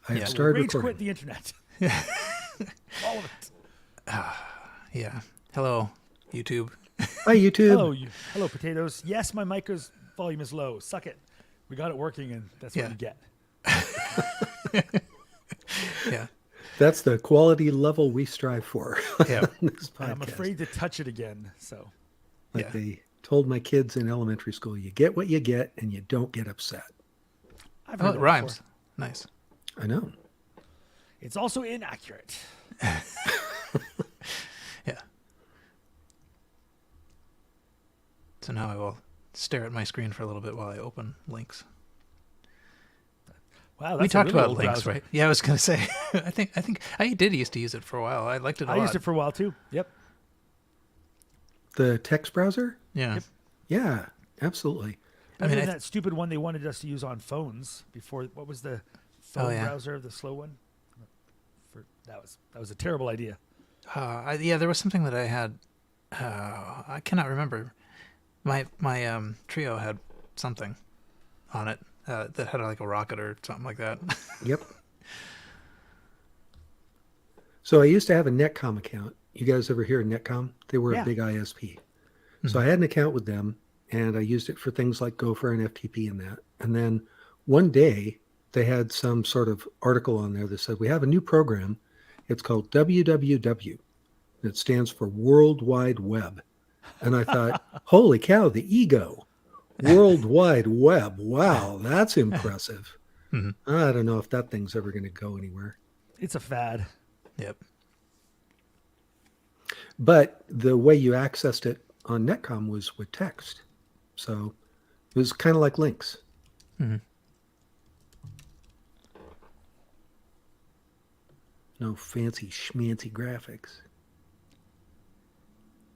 I have started Rage recording. quit the internet. All of it. Yeah. Hello, YouTube. Hi, YouTube. Hello, potatoes. Yes, my micro's volume is low. Suck it. We got it working, and that's what you get. Yeah. That's the quality level we strive for. Yeah. On this podcast. I'm afraid to touch it again. So, Like they told my kids in elementary school, you get what you get, and you don't get upset. I've heard Oh, that it rhymes. before. Nice. I know. It's also inaccurate. Yeah. So now I will stare at my screen for a little bit while I open links. Wow, that's We talked a really about old links, browser. right? Yeah, I was going to say. I think I did used to use it for a while. I liked it a lot. I used it for a while too. Yep. The text browser? Yeah. Yep. Yeah, absolutely. I mean, mean, that stupid one they wanted us to use on phones before. What was the phone browser, the slow one? That was a terrible idea. There was something that I had. I cannot remember. My Trio had something on it that had like a rocket or something like that. Yep. So I used to have a Netcom account. You guys ever hear of Netcom? They were a big ISP. So I had an account with them, and I used it for things like Gopher and FTP and that. And then one day they had some sort of article on there that said, we have a new program. It's called WWW. It stands for World Wide Web. And I thought, holy cow, the ego. World Wide Web. Wow, that's impressive. Mm-hmm. I don't know if that thing's ever going to go anywhere. It's a fad. Yep. But the way you accessed it on Netcom was with text. So it was kind of like links. Mm-hmm. No fancy schmancy graphics.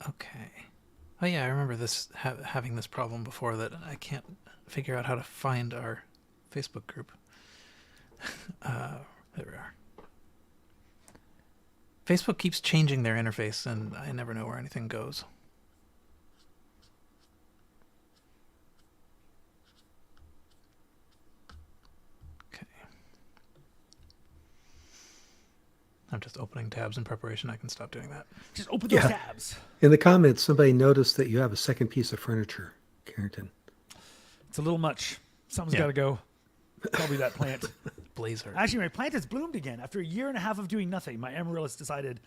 Okay. Oh yeah, I remember this having this problem before that I can't figure out how to find our Facebook group. There we are. Facebook keeps changing their interface, and I never know where anything goes. Okay. I'm just opening tabs in preparation. I can stop doing that. Just open those tabs. In the comments, somebody noticed that you have a second piece of furniture, Carrington. It's a little much. Something's got to go. Probably that plant. Blazer. Actually, my plant has bloomed again. After a year and a half of doing nothing, my Amaryllis decided,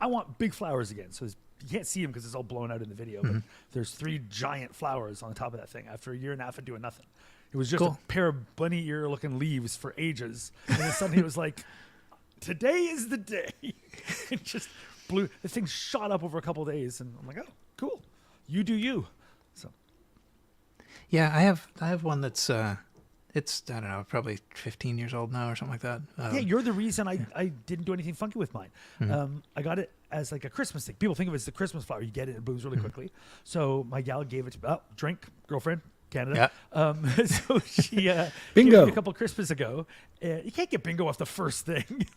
I want big flowers again. So you can't see them because it's all blown out in the video, but there's 3 giant flowers on the top of that thing after a year and a half of doing nothing. It was just a pair of bunny ear looking leaves for ages. And then suddenly it was like, today is the day. It just blew. The thing shot up over a couple of days, and I'm like, oh, cool. You do you. So. Yeah, I have one that's it's, I don't know, probably 15 years old now or something like that. Yeah, you're the reason I didn't do anything funky with mine. I got it as like a Christmas thing. People think of it as the Christmas flower. You get it, it blooms really quickly. So my gal gave it to me. Oh, drink, girlfriend, Canada. Yeah. So she gave Bingo. me a couple of Christmas ago. You can't get bingo off the first thing.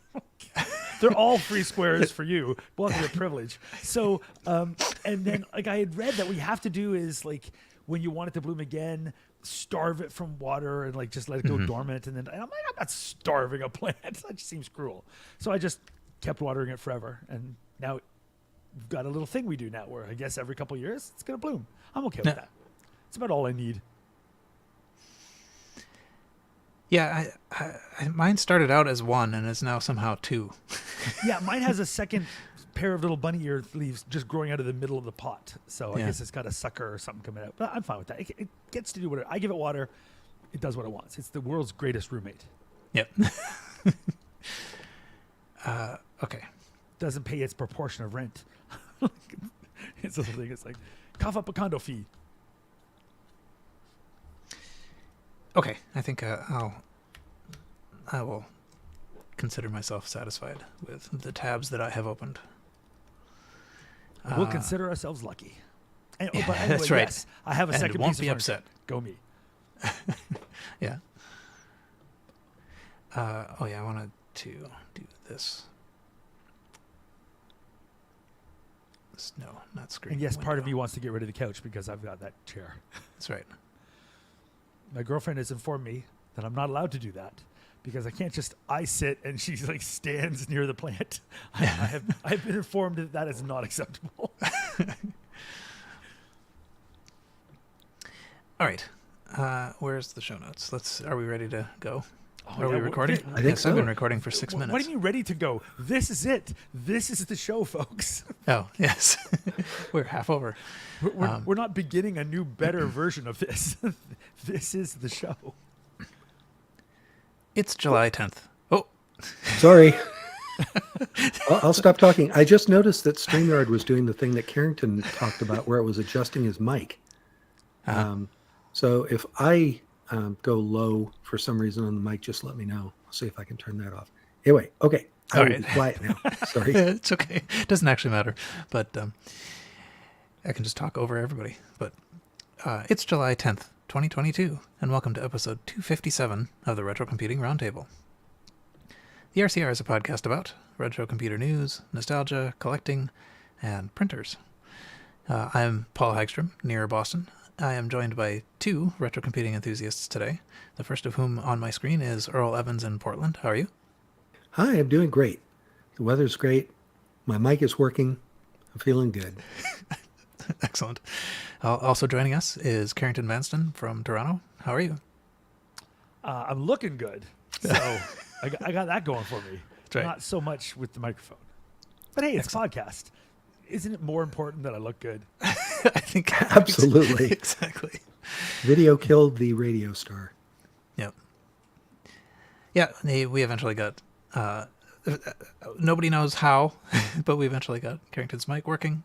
They're all free squares for you. Welcome to privilege. So, and then like I had read that what you have to do is like when you want it to bloom again, starve it from water and like just let it go dormant. And then I'm like, I'm not starving a plant. That just seems cruel. So I just kept watering it forever. And now we've got a little thing we do now where I guess every couple of years it's going to bloom. I'm okay with that. It's about all I need. Yeah, mine started out as 1 and is now somehow 2. Yeah, mine has a second pair of little bunny ear leaves just growing out of the middle of the pot. So I guess it's got a sucker or something coming out. But I'm fine with that. It gets to do whatever. I give it water. It does what it wants. It's the world's greatest roommate. Yep. Okay. Doesn't pay its proportion of rent. It's a little thing. It's like, cough up a condo fee. Okay, I think I will consider myself satisfied with the tabs that I have opened. We'll consider ourselves lucky. And, Yeah, but anyway, that's right. Yes, I have a And second won't piece of be furniture. upset. Go me. Yeah. I wanted to do this. No, not screen. And yes, part of window. me wants to get rid of the couch because I've got that chair. That's right. My girlfriend has informed me that I'm not allowed to do that because I can't just sit and she like stands near the plant. I've been informed that that is not acceptable. All right. Where's the show notes? Are we ready to go? Oh, Are we yeah, recording? I think Yes, so. I've been recording for 6 minutes. What do you mean ready to go? This is it. This is the show, folks. Oh, yes. We're half over. We're not beginning a new, better version of this. This is the show. It's July 10th. Oh, Sorry. I'll stop talking. I just noticed that StreamYard was doing the thing that Carrington talked about where it was adjusting his mic. So if I go low for some reason on the mic, just let me know. I'll see if I can turn that off. Anyway, okay. I will be quiet now. Sorry. it's okay. It doesn't actually matter. But I can just talk over everybody. But it's July 10th, 2022, and welcome to episode 257 of the Retrocomputing Roundtable. The RCR is a podcast about retro computer news, nostalgia, collecting, and printers. I'm Paul Hagstrom, near Boston. I am joined by two retro computing enthusiasts today, the first of whom on my screen is Earl Evans in Portland. How are you? Hi, I'm doing great. The weather's great. My mic is working. I'm feeling good. Excellent. Also joining us is Carrington Vanston from Toronto. How are you? I'm looking good. So I got that going for me. That's right. Not so much with the microphone. But hey, it's a podcast. Isn't it more important that I look good? I think Absolutely. Exactly. Video killed the radio star. Yep. Yeah, we eventually got, nobody knows how, but we eventually got Carrington's mic working.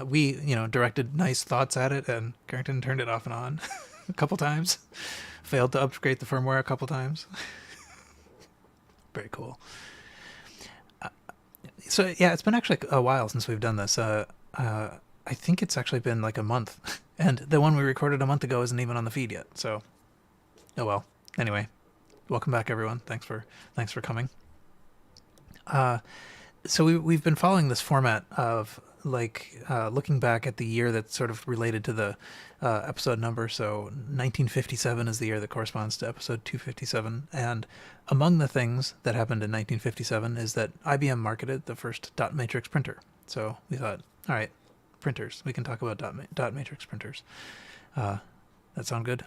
We, directed nice thoughts at it, and Carrington turned it off and on a couple times. Failed to upgrade the firmware a couple times. Very cool. So, yeah, it's been actually a while since we've done this. I think it's actually been like a month. And the one we recorded a month ago isn't even on the feed yet. So, oh well. Anyway, welcome back, everyone. Thanks for coming. So we've been following this format of looking back at the year that's sort of related to the episode number. So 1957 is the year that corresponds to episode 257. And among the things that happened in 1957 is that IBM marketed the first dot matrix printer. So we thought, all right, printers. We can talk about dot matrix printers. That sound good?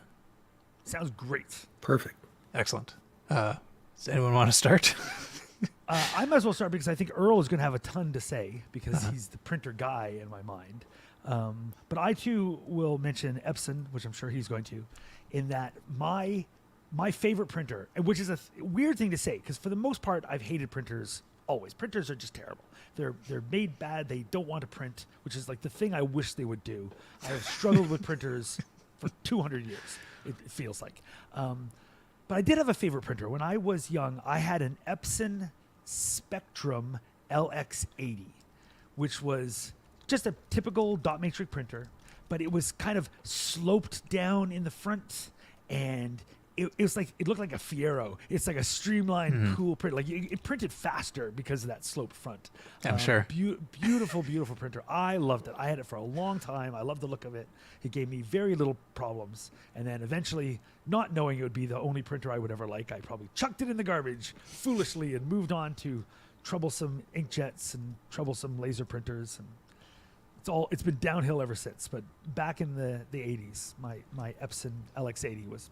Sounds great. Perfect. Excellent. Does anyone want to start? I might as well start because I think Earl is going to have a ton to say because he's the printer guy in my mind. But I too will mention Epson, which I'm sure he's going to, in that my favorite printer, which is a weird thing to say because for the most part I've hated printers always. Printers are just terrible. They're made bad. They don't want to print, which is like the thing I wish they would do. I have struggled with printers for 200 years. It feels like. But I did have a favorite printer. When I was young, I had an Epson Spectrum LX80, which was just a typical dot matrix printer, but it was kind of sloped down in the front, and it was like it looked like a Fiero. It's like a streamlined, cool print. Like it printed faster because of that sloped front. I'm sure. Beautiful, beautiful printer. I loved it. I had it for a long time. I loved the look of it. It gave me very little problems. And then eventually, not knowing it would be the only printer I would ever like, I probably chucked it in the garbage foolishly and moved on to troublesome inkjets and troublesome laser printers. And it's been downhill ever since. But back in the 80s, my Epson LX80 was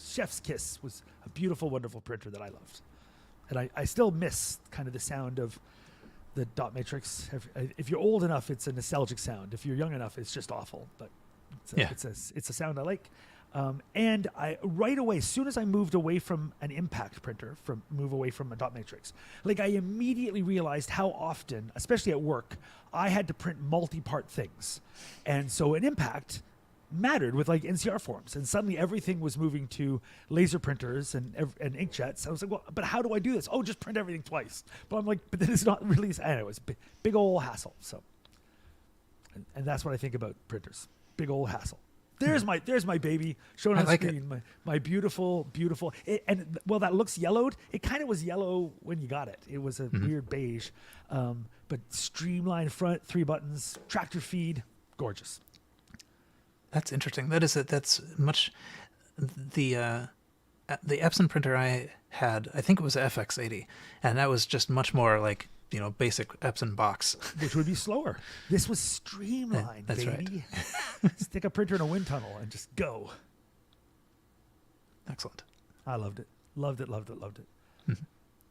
chef's kiss. Was a beautiful, wonderful printer that I loved. And I still miss kind of the sound of the dot matrix. If you're old enough, it's a nostalgic sound. If you're young enough, it's just awful. But it's a sound I like. And I right away, as soon as I moved away from an impact printer, move away from a dot matrix, like I immediately realized how often, especially at work, I had to print multi-part things. And so an impact mattered with like NCR forms, and suddenly everything was moving to laser printers and inkjets. I was like, well, but how do I do this? Oh, just print everything twice. But I'm like, but then it's not really. Anyways, big old hassle. So, and that's what I think about printers. Big old hassle. There's my baby shown on screen. My beautiful. That looks yellowed. It kind of was yellow when you got it. It was a weird beige, but streamlined front, 3 buttons, tractor feed, gorgeous. That's interesting. That's much the the Epson printer I had, I think it was a FX80, and that was just much more like, basic Epson box. Which would be slower. This was streamlined, That's baby. Stick a printer in a wind tunnel and just go. Excellent. I loved it. Loved it, loved it, loved it.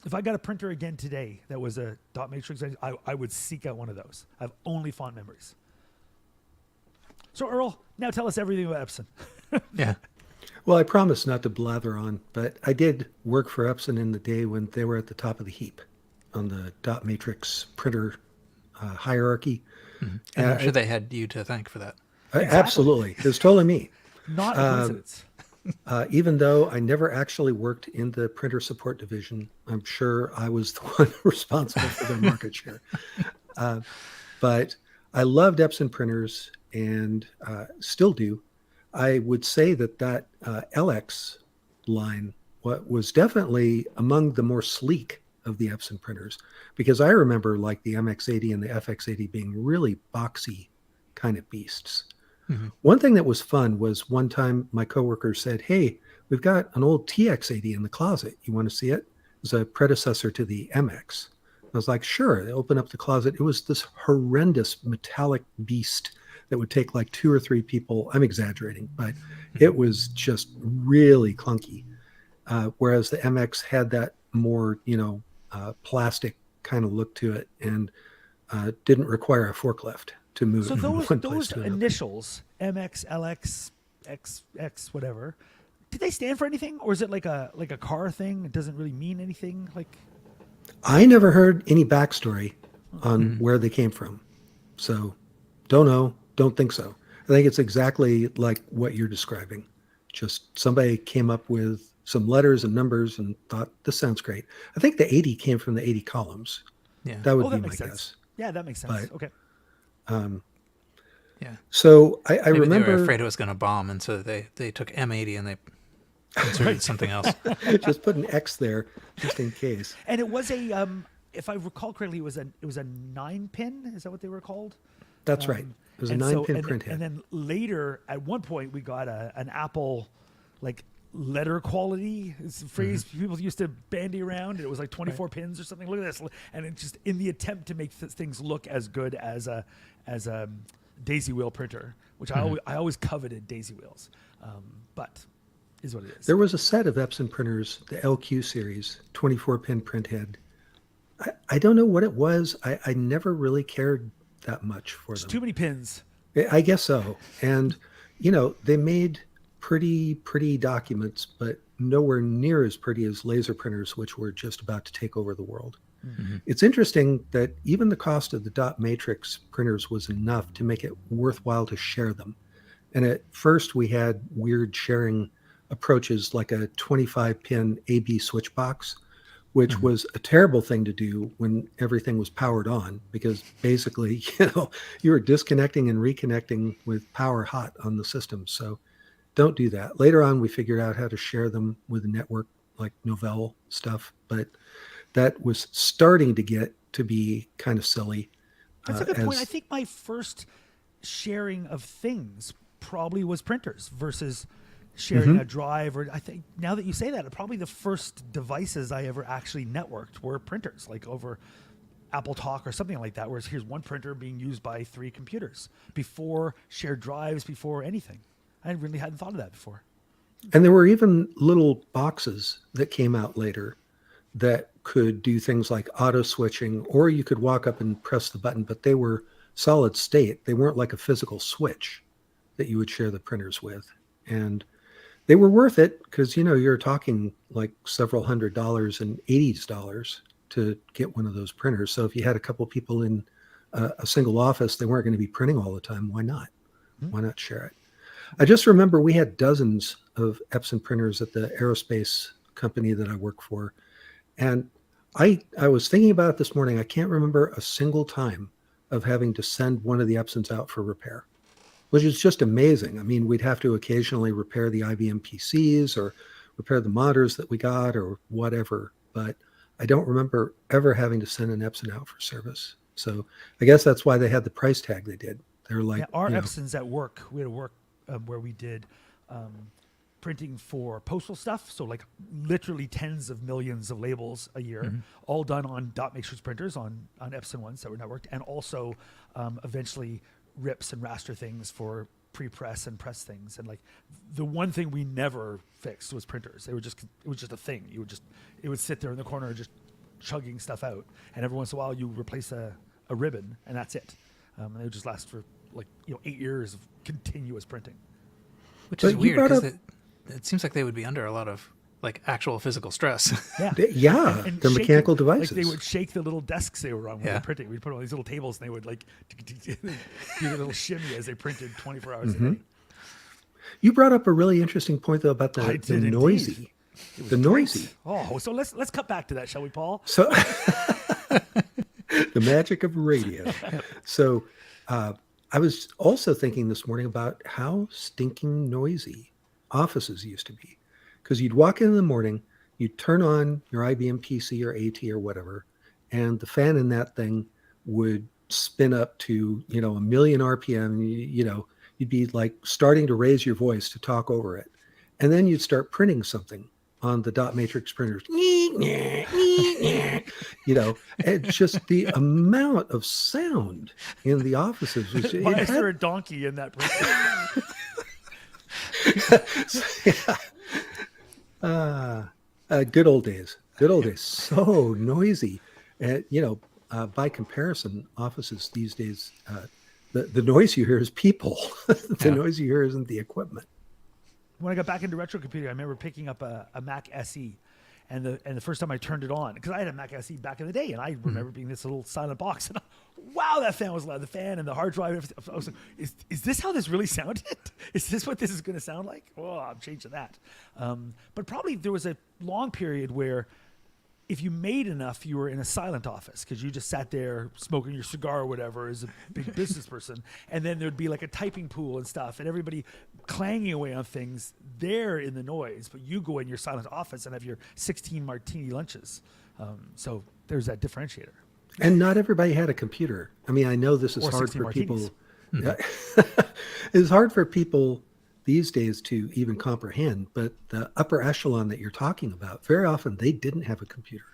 If I got a printer again today that was a dot matrix, I would seek out one of those. I have only fond memories. So Earl, now tell us everything about Epson. Yeah. Well, I promise not to blather on, but I did work for Epson in the day when they were at the top of the heap on the dot matrix printer hierarchy. And I'm sure they had you to thank for that. Absolutely. It was totally me. Not a coincidence. Even though I never actually worked in the printer support division, I'm sure I was the one responsible for their market share. But I loved Epson printers and still do. I would say that LX line was definitely among the more sleek of the Epson printers, because I remember like the MX80 and the FX80 being really boxy kind of beasts. One thing that was fun was one time my coworker said, "Hey, we've got an old TX80 in the closet. You want to see it?" It was a predecessor to the MX. I was like, "Sure." They opened up the closet. It was this horrendous metallic beast that would take like 2 or 3 people. I'm exaggerating, but it was just really clunky. Whereas the MX had that more, plastic kind of look to it, and didn't require a forklift to move So it from one place those to another. initials, MX, LX, XX, whatever, did they stand for anything, or is it like a car thing? It doesn't really mean anything. Like, I never heard any backstory on where they came from, so don't know. Don't think so. I think it's exactly like what you're describing. Just somebody came up with some letters and numbers and thought, this sounds great. I think the 80 came from the 80 columns. Yeah. That would oh, be that my makes sense. guess. Yeah, that makes sense. But- Okay. Yeah. So I Maybe remember they were afraid it was going to bomb, and so they took M80 and they inserted something else. just put an X there just in case. And it was a, if I recall correctly, it was a 9-pin. Is that what they were called? That's right. It was a And 9-pin print head. And then later, at one point, we got an Apple, like, letter quality. It's a phrase people used to bandy around. It was like 24 pins or something. Look at this. And it just, in the attempt to make things look as good as a daisy wheel printer, which I always coveted daisy wheels. But is what it is. There was a set of Epson printers, the LQ series, 24-pin print head. I don't know what it was. I never really cared that much for them. Too many pins. I guess so. And, they made pretty documents, but nowhere near as pretty as laser printers, which were just about to take over the world. It's interesting that even the cost of the dot matrix printers was enough to make it worthwhile to share them. And at first we had weird sharing approaches like a 25-pin AB switch box, which was a terrible thing to do when everything was powered on, because basically, you were disconnecting and reconnecting with power hot on the system. So don't do that. Later on, we figured out how to share them with a network like Novell stuff, but that was starting to get to be kind of silly. That's a good point. I think my first sharing of things probably was printers versus sharing a drive. Or I think now that you say that, probably the first devices I ever actually networked were printers, like over Apple Talk or something like that, whereas here's one printer being used by 3 computers before shared drives, before anything. I really hadn't thought of that before. And there were even little boxes that came out later that could do things like auto switching, or you could walk up and press the button, but they were solid state. They weren't like a physical switch that you would share the printers with. And they were worth it because, you're talking like several $100s and $80s to get one of those printers. So if you had a couple people in a single office, they weren't going to be printing all the time. Why not? Why not share it? I just remember we had dozens of Epson printers at the aerospace company that I work for. And I was thinking about it this morning. I can't remember a single time of having to send one of the Epsons out for repair, which is just amazing. I mean, we'd have to occasionally repair the IBM PCs or repair the monitors that we got or whatever. But I don't remember ever having to send an Epson out for service. So I guess that's why they had the price tag they did. They're like, Our Epsons at work, we had a work where we did printing for postal stuff. So like literally tens of millions of labels a year, all done on dot matrix printers on Epson ones that were networked, and also eventually rips and raster things for pre-press and press things. And like the one thing we never fixed was printers. It was just a thing. It would sit there in the corner just chugging stuff out, and every once in a while you replace a ribbon, and that's it. And it would just last for 8 years of continuous printing. Which is weird because it seems like they would be under a lot of like actual physical stress. Yeah, And they're mechanical devices. Like they would shake the little desks they were on when they were printing. We'd put them on these little tables, and they would like do their little shimmy as they printed 24 hours a day. You brought up a really interesting point though about the noisy. The noisy. Oh, so let's cut back to that, shall we, Paul? So the magic of radio. So I was also thinking this morning about how stinking noisy offices used to be. Because you'd walk in the morning, you'd turn on your IBM PC or AT or whatever, and the fan in that thing would spin up to, 1 million RPM. You'd be like starting to raise your voice to talk over it. And then you'd start printing something on the dot matrix printers. It's just the amount of sound in the offices. Why is there a donkey in that printer? Good old days. So noisy. By comparison, offices these days, the noise you hear is people. The noise you hear isn't the equipment. When I got back into retrocomputing, I remember picking up a Mac SE, and the first time I turned it on, because I had a Mac SE back in the day, and I remember being this little silent box, and wow, that fan was loud. The fan and the hard drive. I was like, is this how this really sounded? Is this what this is going to sound like? Oh, I'm changing that. But probably there was a long period where if you made enough, you were in a silent office because you just sat there smoking your cigar or whatever as a big business person. And then there'd be like a typing pool and stuff, and everybody clanging away on things there in the noise. But you go in your silent office and have your 16 martini lunches. So there's that differentiator. And not everybody had a computer. I mean, I know this is hard for people. It's hard for people these days to even comprehend, but the upper echelon that you're talking about, very often they didn't have a computer.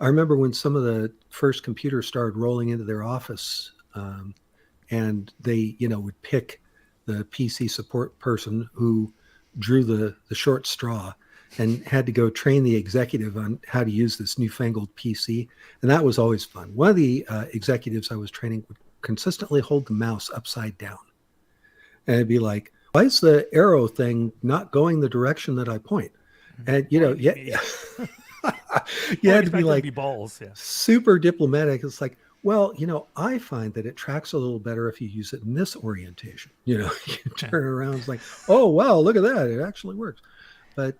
I remember when some of the first computers started rolling into their office, and they, would pick the PC support person who drew the short straw and had to go train the executive on how to use this newfangled PC. And that was always fun. One of the executives I was training would consistently hold the mouse upside down. And it'd be like, why is the arrow thing not going the direction that I point? And, you had to be like balls, super diplomatic. It's like, well, I find that it tracks a little better if you use it in this orientation. You turn around, it's like, oh, wow, look at that. It actually works. But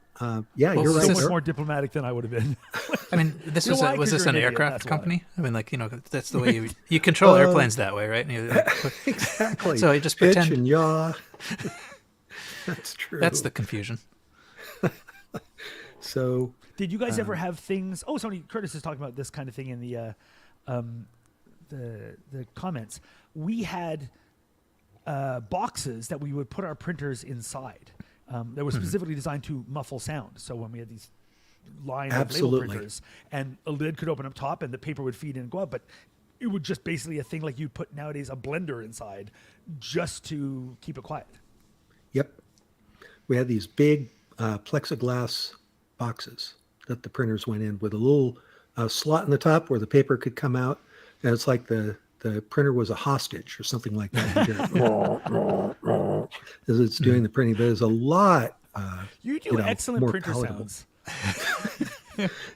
you're right. So much more diplomatic than I would have been. I mean, was this an aircraft company? I mean, that's the way you control airplanes that way, right? Exactly. So you just pretend. Pitch and yaw. That's true. That's the confusion. So, did you guys ever have things? Oh, Curtis is talking about this kind of thing in the comments. We had boxes that we would put our printers inside. That were specifically designed to muffle sound. So when we had these line of label printers, and a lid could open up top, and the paper would feed in and go up, but it would just basically a thing like you'd put nowadays a blender inside, just to keep it quiet. Yep, we had these big plexiglass boxes that the printers went in with a little slot in the top where the paper could come out, and it's like the printer was a hostage or something like that. As it's doing the printing, but there's a lot. You do excellent more printer palatable sounds.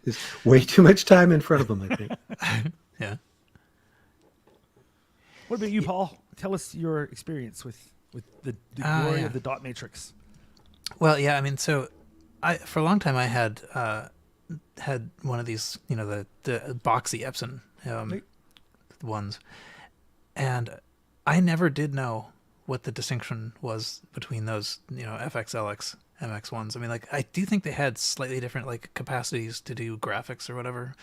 There's way too much time in front of them, I think. Yeah. What about you, Paul? Tell us your experience with the glory of the dot matrix. Well, yeah, I mean, so for a long time I had one of these, the boxy Epson ones, and I never did know what the distinction was between those, FX, LX, MX ones. I mean, I do think they had slightly different capacities to do graphics or whatever,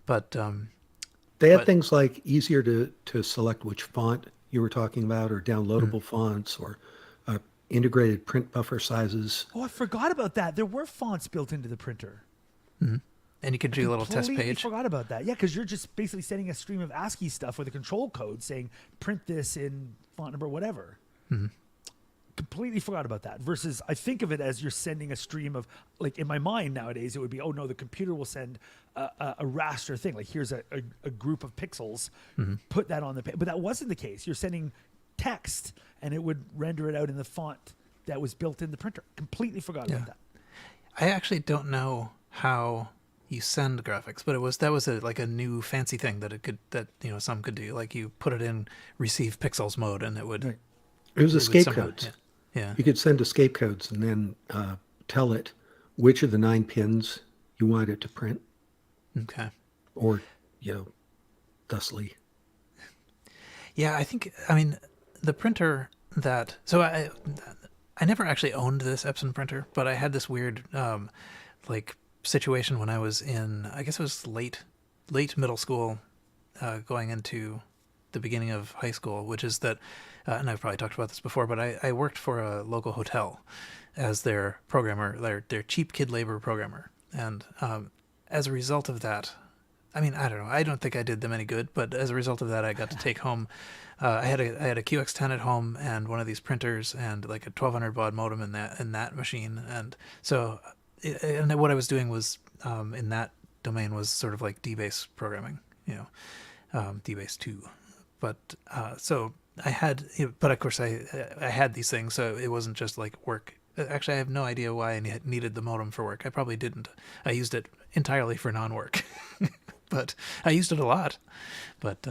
but they had things like easier to select which font you were talking about, or downloadable fonts, or integrated print buffer sizes. Oh, I forgot about that. There were fonts built into the printer. And you could do a little test Completely page. forgot about that. Yeah, because you're just basically sending a stream of ASCII stuff with a control code saying print this in font number whatever. Completely forgot about that. Versus, I think of it as you're sending a stream of, like in my mind nowadays, it would be, oh no, the computer will send a raster thing. Like here's a group of pixels, put that on the page. But that wasn't the case. You're sending text, and it would render it out in the font that was built in the printer. Completely forgot about that. I actually don't know how you send graphics, but that was like a new fancy thing that some could do. Like you put it in receive pixels mode, and it would. Right. It was escape somehow, codes. Yeah. You could send escape codes and then tell it which of the 9 pins you wanted it to print. Okay. Or, thusly. Yeah, I mean, the printer that... So I never actually owned this Epson printer, but I had this weird, situation when I was in, I guess it was late middle school, going into the beginning of high school, which is that, and I've probably talked about this before, but I worked for a local hotel as their programmer, their cheap kid labor programmer. And as a result of that, I mean, I don't know, I don't think I did them any good, but as a result of that, I got to take home, I had a QX10 at home and one of these printers and like a 1200 baud modem in that machine. And so, and what I was doing was, in that domain was sort of like DBase programming, DBase 2. But so I had, but of course I had these things, so it wasn't just like work. Actually, I have no idea why I needed the modem for work. I probably didn't. I used it entirely for non-work, but I used it a lot. But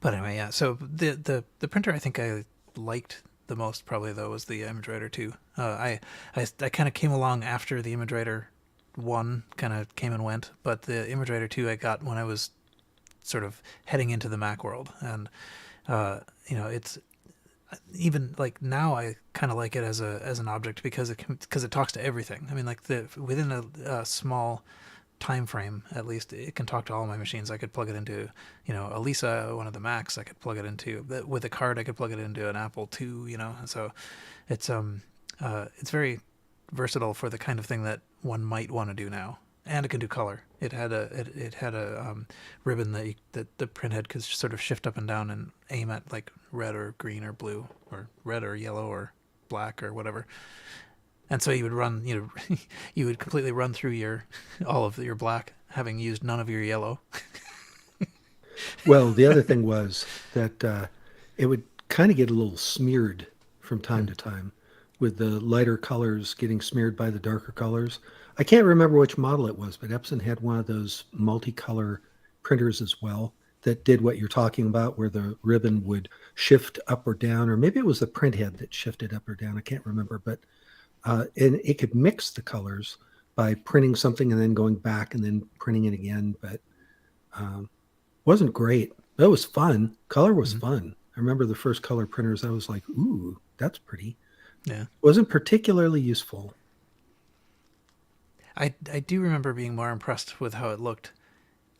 anyway, yeah. So the printer I think I liked the most probably though was the Imagewriter II. I kind of came along after the Imagewriter 1 kind of came and went, but the Imagewriter 2 I got when I was sort of heading into the Mac world, and it's even like now I kind of like it as an object because it talks to everything. I mean, like within a small time frame, at least it can talk to all my machines. I could plug it into a Lisa, one of the Macs. I could plug it into with a card. I could plug it into an Apple II. So it's very versatile for the kind of thing that one might want to do now. And it can do color. It had a ribbon that the printhead could sort of shift up and down and aim at like red or green or blue or red or yellow or black or whatever. And so you would run, you would completely run through all of your black, having used none of your yellow. Well, the other thing was that it would kind of get a little smeared from time to time, with the lighter colors getting smeared by the darker colors. I can't remember which model it was, but Epson had one of those multicolor printers as well that did what you're talking about, where the ribbon would shift up or down, or maybe it was the printhead that shifted up or down. I can't remember, but and it could mix the colors by printing something and then going back and then printing it again, but wasn't great. It was fun. Color was fun. I remember the first color printers. I was like, ooh, that's pretty. Yeah. Wasn't particularly useful. I do remember being more impressed with how it looked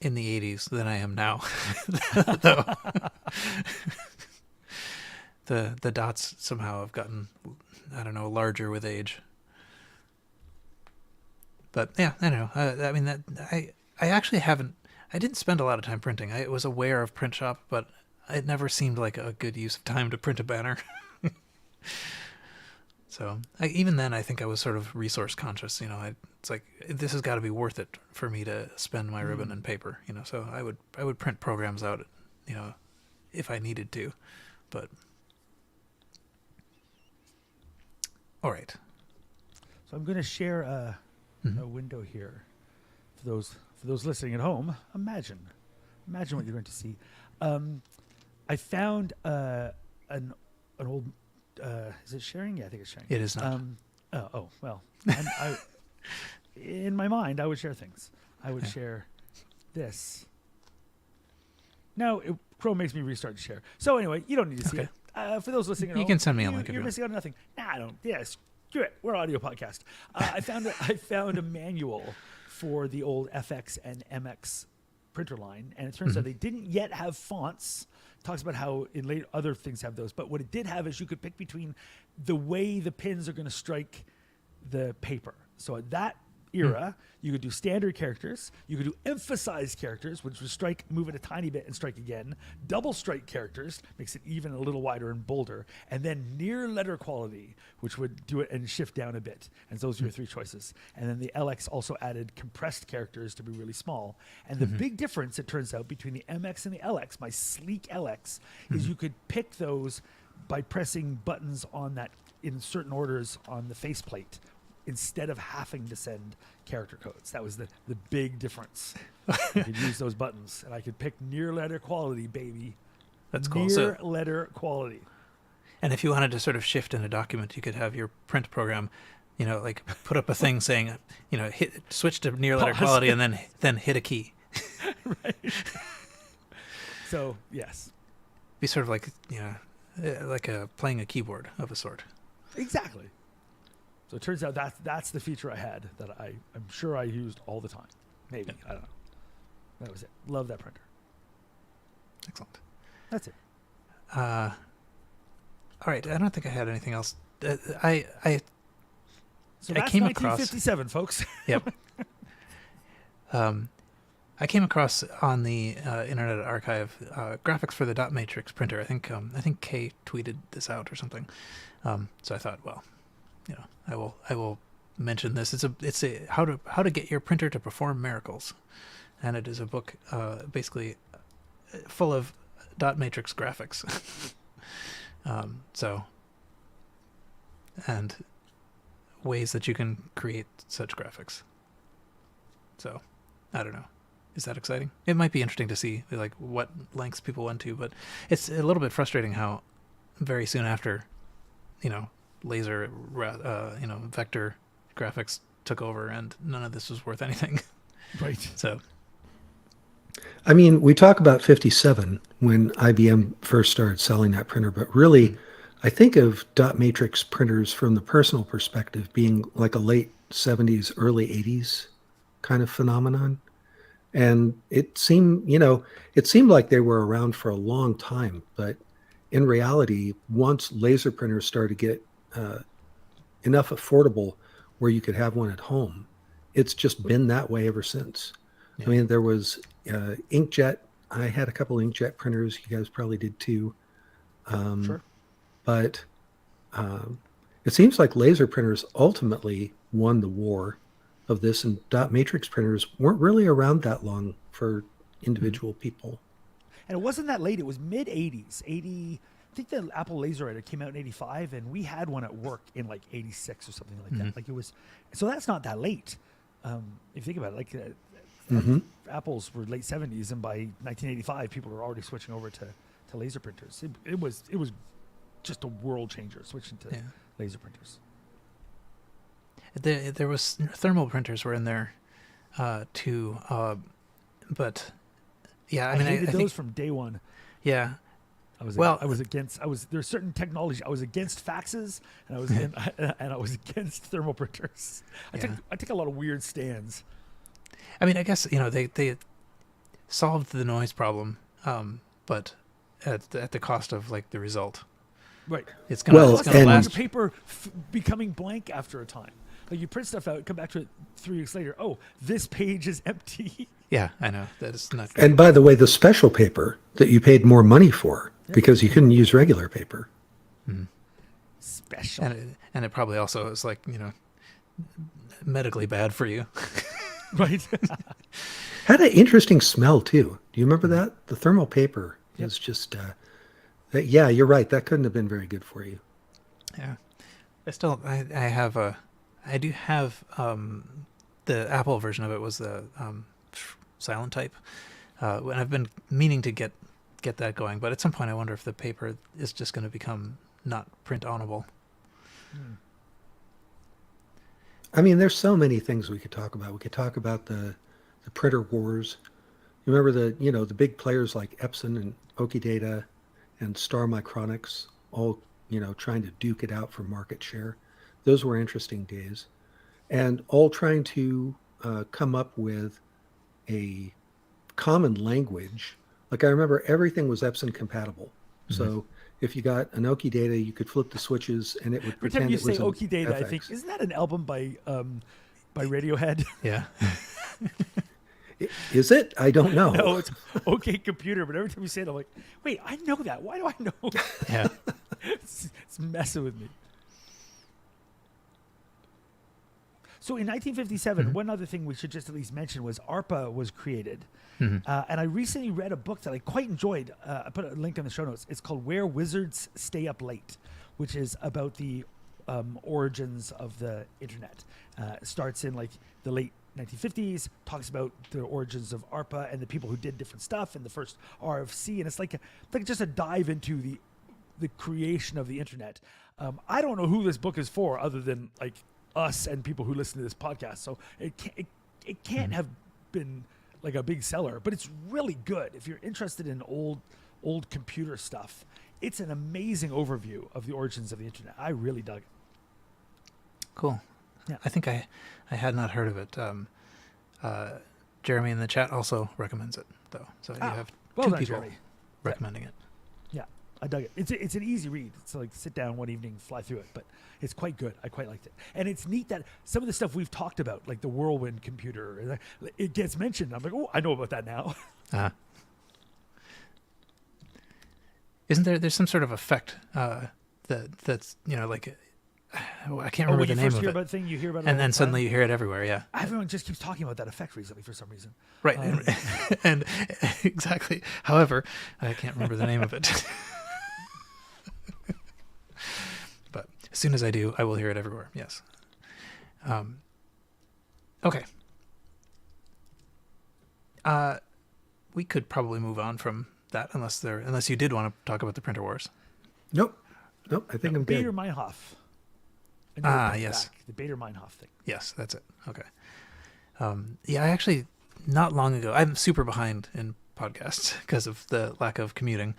in the 80s than I am now. Though the dots somehow have gotten, I don't know, larger with age. But yeah, I don't know. I mean, I actually haven't. I didn't spend a lot of time printing. I was aware of Print Shop, but it never seemed like a good use of time to print a banner. So even then, I think I was sort of resource conscious. It's like this has got to be worth it for me to spend my ribbon and paper. So I would print programs out, if I needed to. But all right. So I'm going to share a window here for those listening at home. Imagine what you're going to see. I found an old. Is it sharing? Yeah, I think it's sharing. It is not. Well. In my mind, I would share things. I would share this. No, Chrome makes me restart to share. So anyway, you don't need to see it. For those listening at home, you can send me a link. You're missing out on nothing. Nah, I don't. Yeah, screw it. We're an audio podcast. I found a manual for the old FX and MX printer line, and it turns out they didn't yet have fonts. Talks about how in later other things have those, but what it did have is you could pick between the way the pins are going to strike the paper. So at that era, you could do standard characters, you could do emphasized characters, which would strike, move it a tiny bit and strike again. Double strike characters makes it even a little wider and bolder, and then near letter quality, which would do it and shift down a bit. And those are your three choices. And then the LX also added compressed characters to be really small. And the big difference, it turns out, between the MX and the LX, my sleek LX, is you could pick those by pressing buttons on that in certain orders on the faceplate, instead of having to send character codes. That was the big difference. You could use those buttons, and I could pick near letter quality, baby. That's cool. Near letter quality. And if you wanted to sort of shift in a document, you could have your print program, like put up a thing saying, switch to near letter quality, and then hit a key. Right. So, yes. Be sort of like, like playing a keyboard of a sort. Exactly. So it turns out that's the feature I had that I'm sure I used all the time. Maybe. Yep. I don't know. That was it. Love that printer. Excellent. That's it. All right. I don't think I had anything else. So I that's came 1957, folks. Yep. I came across on the Internet Archive graphics for the dot matrix printer. I think Kay tweeted this out or something. So I thought, well, I will mention this. It's a how to get your printer to perform miracles, and it is a book basically full of dot matrix graphics. And ways that you can create such graphics. So, I don't know. Is that exciting? It might be interesting to see like what lengths people went to, but it's a little bit frustrating how very soon after, laser, vector graphics took over, and none of this was worth anything. Right. So, I mean, we talk about 57 when IBM first started selling that printer, but really, I think of dot matrix printers from the personal perspective being like a late 70s, early 80s kind of phenomenon. And it seemed like they were around for a long time, but in reality, once laser printers started to get enough affordable where you could have one at home, it's just been that way ever since. Yeah. I mean, there was inkjet. I had a couple inkjet printers. You guys probably did too. Sure. But it seems like laser printers ultimately won the war of this, and dot matrix printers weren't really around that long for individual people. And it wasn't that late. It was mid 80s. I think the Apple Laserwriter came out in 85, and we had one at work in like 86 or something like that. Like it was, so that's not that late. If you think about it, Apples were late 70s, and by 1985, people were already switching over to laser printers. It was just a world changer, switching to laser printers. There was thermal printers were in there too, but yeah, I hated I those think, from day one. Yeah, there's certain technology. I was against faxes, and I was against thermal printers. I took a lot of weird stands. I mean, I guess they solved the noise problem, but at the cost of like the result. Right. It's gonna last. Your paper becoming blank after a time. Like you print stuff out, come back to it 3 weeks later. Oh, this page is empty. Yeah, I know. That is not good. And by the way, the special paper that you paid more money for because you couldn't use regular paper. Special. And it probably also is like, medically bad for you. Right. Had an interesting smell too. Do you remember that? The thermal paper is just, yeah, you're right. That couldn't have been very good for you. Yeah. I do have the Apple version of it was the silent type, and I've been meaning to get that going. But at some point, I wonder if the paper is just going to become not print onable. I mean, there's so many things we could talk about. We could talk about the printer wars. You remember the big players like Epson and Okidata and Star Micronics all trying to duke it out for market share. Those were interesting days, and all trying to come up with a common language. Like I remember everything was Epson compatible. So if you got an Oki data, you could flip the switches and it would Every time pretend you it was say an Oki Data, I FX. think, isn't that an album by Radiohead? Yeah. Is it? I don't know. No, it's OK Computer. But every time you say it, I'm like, wait, I know that. Why do I know? Yeah. It's messing with me. So in 1957, one other thing we should just at least mention was ARPA was created. And I recently read a book that I quite enjoyed. I put a link in the show notes. It's called Where Wizards Stay Up Late, which is about the origins of the internet. It starts in like the late 1950s, talks about the origins of ARPA and the people who did different stuff and the first RFC. And it's like just a dive into the creation of the internet. I don't know who this book is for other than like us and people who listen to this podcast. So it can't have been like a big seller, but it's really good. If you're interested in old computer stuff, it's an amazing overview of the origins of the internet. I really dug it. Cool. Yeah. I think I had not heard of it. Jeremy in the chat also recommends it, though. So you have well two done, people Jeremy. recommending it. Yeah, I dug it. It's an easy read. It's like sit down one evening, fly through it, but it's quite good. I quite liked it. And it's neat that some of the stuff we've talked about, like the Whirlwind computer, it gets mentioned. I'm like, oh, I know about that now. Isn't there's some sort of effect that's like I can't remember the name of it. About thing, you hear about it and all then the suddenly time. you hear it everywhere. Yeah. Everyone just keeps talking about that effect recently for some reason. Right. And exactly. However, I can't remember the name of it. But as soon as I do, I will hear it everywhere. Yes. Okay. We could probably move on from that unless you did want to talk about the printer wars. Nope. I think I'm good. Baader-Meinhof. Yes. The Baader-Meinhof thing. Yes, that's it. Okay. I actually, not long ago, I'm super behind in podcasts because of the lack of commuting,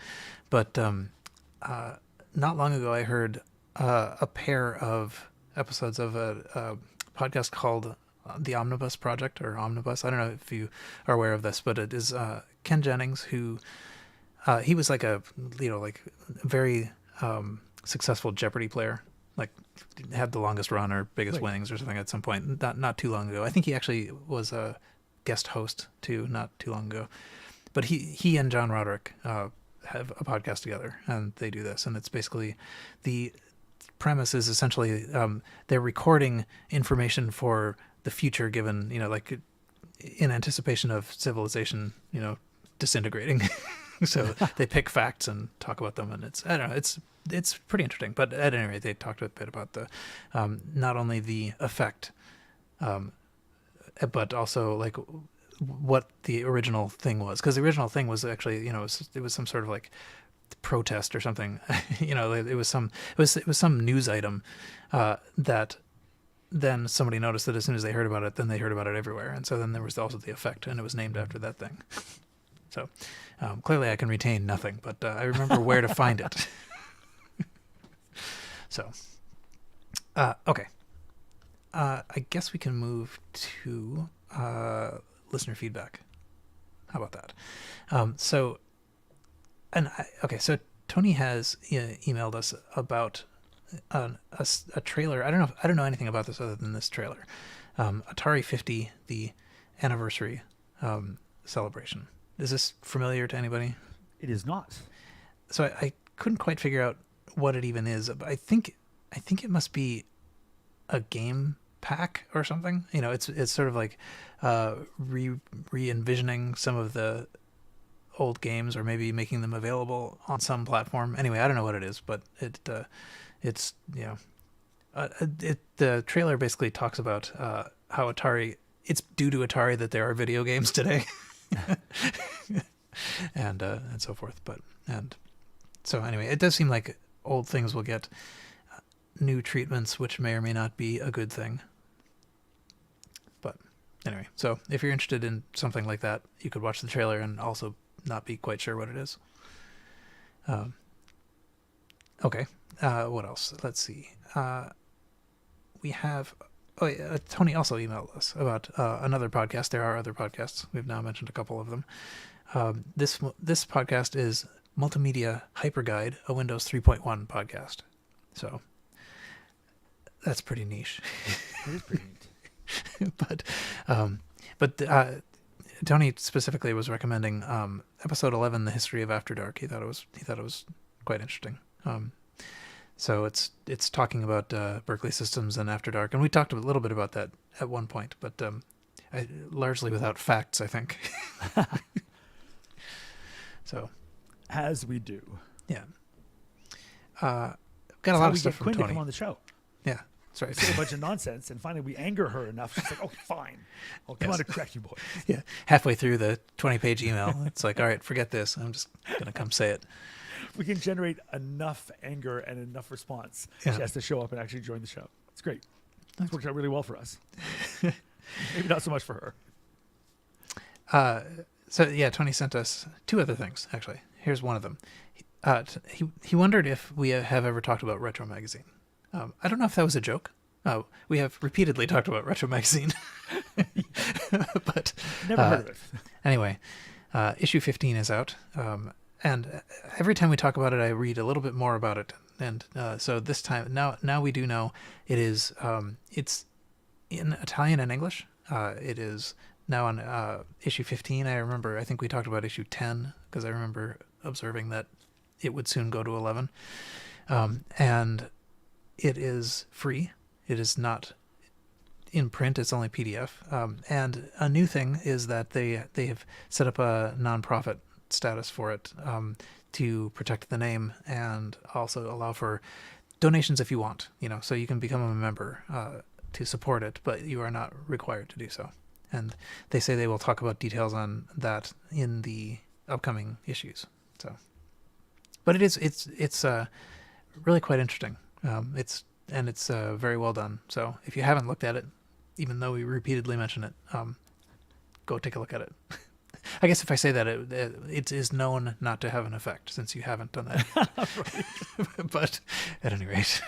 but not long ago I heard a pair of episodes of a podcast called The Omnibus Project, or Omnibus. I don't know if you are aware of this, but it is Ken Jennings, who he was like a very successful Jeopardy player, like had the longest run or biggest winnings or something at some point not too long ago. I think he actually was a guest host too not too long ago, but he and John Roderick have a podcast together, and they do this, and it's basically the premise is essentially they're recording information for the future, given like in anticipation of civilization disintegrating. So they pick facts and talk about them, and it's pretty interesting. But at any rate, they talked a bit about the not only the effect, but also like what the original thing was, because the original thing was actually it was some sort of like protest or something. It was some news item that then somebody noticed that as soon as they heard about it, then they heard about it everywhere, and so then there was also the effect, and it was named after that thing. So clearly I can retain nothing, but I remember where to find it. So, okay. I guess we can move to listener feedback. How about that? So Tony has emailed us about a trailer. I don't know anything about this other than this trailer. Atari 50, the anniversary celebration. Is this familiar to anybody? It is not. So I couldn't quite figure out what it even is. But I think it must be a game pack or something. It's sort of like re-envisioning some of the old games, or maybe making them available on some platform. Anyway, I don't know what it is, but the trailer basically talks about how Atari. It's due to Atari that there are video games today. and so forth, and so anyway, it does seem like old things will get new treatments, which may or may not be a good thing. But anyway, so if you're interested in something like that, you could watch the trailer and also not be quite sure what it is. Okay, what else? Let's see. We have Oh, yeah, Tony also emailed us about another podcast. There are other podcasts. We've now mentioned a couple of them. This podcast is Multimedia Hyper Guide, a Windows 3.1 podcast. So that's pretty niche. It is pretty neat. but Tony specifically was recommending episode 11, The History of After Dark. He thought it was quite interesting. So it's talking about Berkeley systems and After Dark, and we talked a little bit about that at one point, but largely without facts, I think. So, as we do. Yeah. Got a That's lot how of we stuff get from Quinn to Tony. come on the show. Yeah, that's right. Say a bunch of nonsense, and finally we anger her enough. She's like, "Okay, fine, I'll come Yes. on to correct you, boys." Yeah, halfway through the 20-page email, it's like, all right, forget this. I'm just gonna come say it. We can generate enough anger and enough response. Yeah. She has to show up and actually join the show. It's great. It's worked out really well for us. Maybe not so much for her. So yeah, Tony sent us two other things, actually. Here's one of them. He wondered if we have ever talked about Retro Magazine. I don't know if that was a joke. We have repeatedly talked about Retro Magazine. But Never heard of it. anyway, issue 15 is out. And every time we talk about it, I read a little bit more about it. And so this time, now we do know it is, it's in Italian and English. It is now on issue 15. I think we talked about issue 10 because I remember observing that it would soon go to 11. And it is free. It is not in print. It's only PDF. And a new thing is that they have set up a nonprofit status for it to protect the name and also allow for donations if you want. So you can become a member to support it, but you are not required to do so. And they say they will talk about details on that in the upcoming issues. So, but it's really quite interesting. It's very well done. So if you haven't looked at it, even though we repeatedly mention it, go take a look at it. I guess if I say that, it is known not to have an effect since you haven't done that. But at any rate,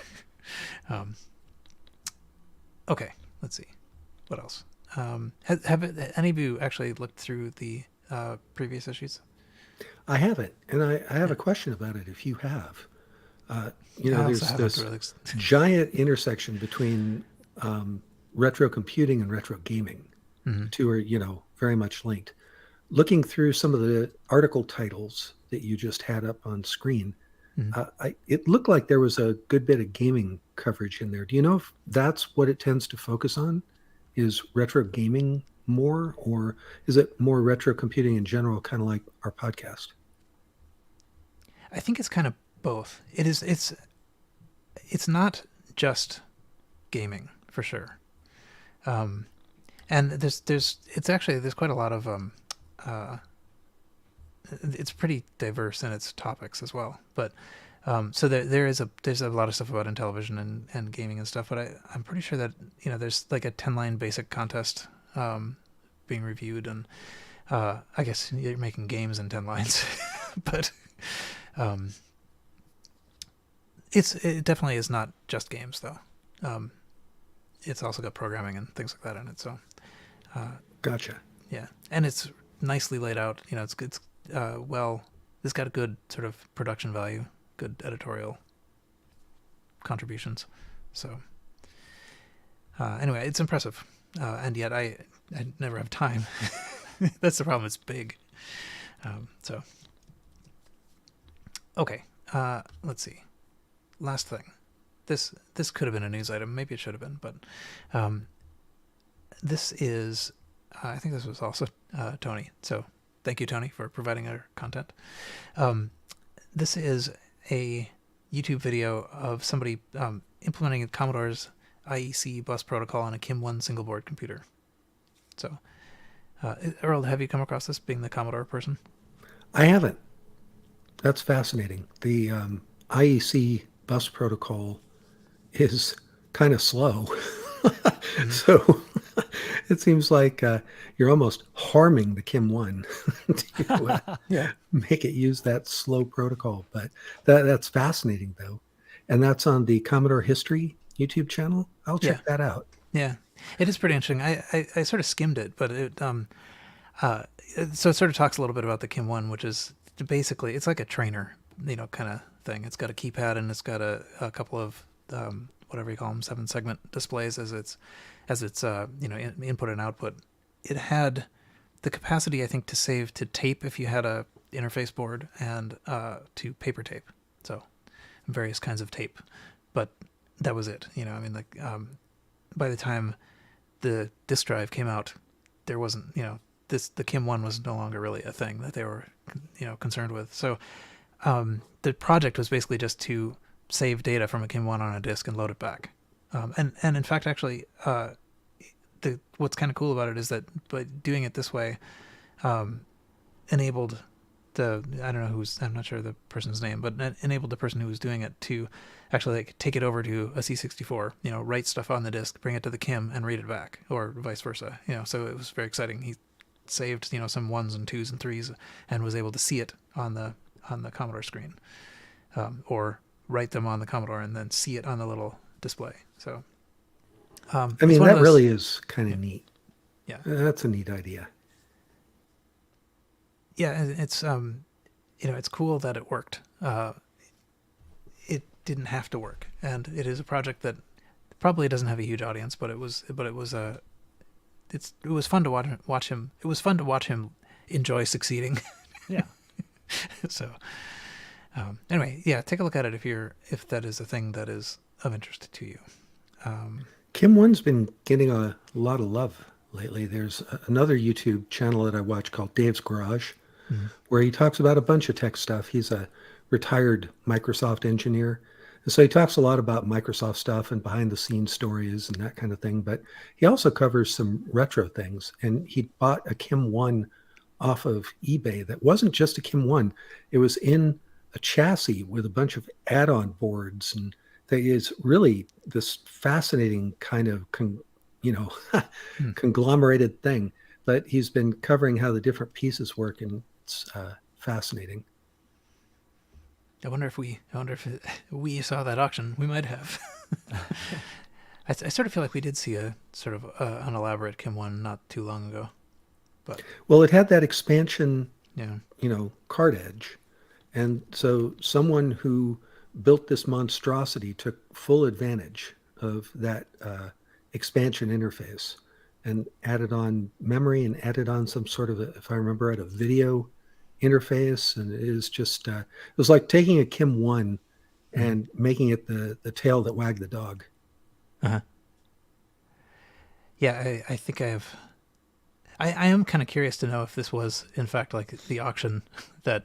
okay. Let's see, what else. Have any of you actually looked through the previous issues? I haven't, and I have a question about it. If you have, I there's also this haven't really. giant intersection between retro computing and retro gaming. Mhm. Two are very much linked. Looking through some of the article titles that you just had up on screen, it looked like there was a good bit of gaming coverage in there. Do you know if that's what it tends to focus on? Is retro gaming more, or is it more retro computing in general, kind of like our podcast? I think it's kind of both. It's not just gaming for sure. And there's quite a lot of it's pretty diverse in its topics as well. But so there's a lot of stuff about Intellivision and gaming and stuff. But I'm pretty sure that there's like a 10-line basic contest being reviewed, and I guess you're making games in 10 lines, but it definitely is not just games though. It's also got programming and things like that in it. So Gotcha. yeah, and it's nicely laid out. It's got a good sort of production value, good editorial contributions. So anyway, it's impressive, and yet I never have time. That's the problem. It's big. So okay, let's see. Last thing. This could have been a news item. Maybe it should have been, but this is. I think this was also Tony. So thank you, Tony, for providing our content. This is a YouTube video of somebody implementing Commodore's IEC bus protocol on a KIM-1 single board computer. So, Earl, have you come across this, being the Commodore person? I haven't. That's fascinating. The IEC bus protocol is kind of slow. So it seems like you're almost harming the KIM-1 to make it use that slow protocol. But that's fascinating, though. And that's on the Commodore History YouTube channel. I'll check that out. Yeah, it is pretty interesting. I sort of skimmed it, but so it sort of talks a little bit about the Kim 1, which is basically, it's like a trainer, kind of thing. It's got a keypad and it's got a couple of, whatever you call them, 7-segment displays as its input and output. It had the capacity, I think, to save to tape if you had a interface board and to paper tape. So various kinds of tape, but that was it. By the time the disk drive came out, there wasn't, the Kim 1 was no longer really a thing that they were, concerned with. So the project was basically just to save data from a Kim 1 on a disk and load it back. And in fact, actually, what's kind of cool about it is that by doing it this way, enabled I'm not sure the person's name, but enabled the person who was doing it to actually take it over to a C64, write stuff on the disk, bring it to the Kim and read it back, or vice versa. So it was very exciting. He saved, some 1s and 2s and 3s and was able to see it on the Commodore screen, or write them on the Commodore and then see it on the little display. So, that really is kind of neat. Yeah. That's a neat idea. Yeah, it's it's cool that it worked. It didn't have to work, and it is a project that probably doesn't have a huge audience, but it was fun to watch him. It was fun to watch him enjoy succeeding. Yeah. So anyway, yeah, take a look at it if that is a thing that is of interest to you. Kim 1's been getting a lot of love lately. There's another YouTube channel that I watch called Dave's Garage, where he talks about a bunch of tech stuff. He's a retired Microsoft engineer. And so he talks a lot about Microsoft stuff and behind the scenes stories and that kind of thing. But he also covers some retro things. And he bought a Kim 1 off of eBay that wasn't just a Kim 1. It was in a chassis with a bunch of add-on boards. And that is really this fascinating kind of conglomerated thing. But he's been covering how the different pieces work, and it's fascinating. I wonder if we saw that auction. We might have. I sort of feel like we did see a sort of an elaborate Kim 1 not too long ago. But well, it had that expansion, yeah, card edge, and so someone who built this monstrosity took full advantage of that expansion interface and added on memory and added on some sort of, if I remember right, a video interface. And it is just, it was like taking a Kim 1 and making it the tail that wagged the dog. Uh-huh. Yeah, I think I am kind of curious to know if this was, in fact, like the auction that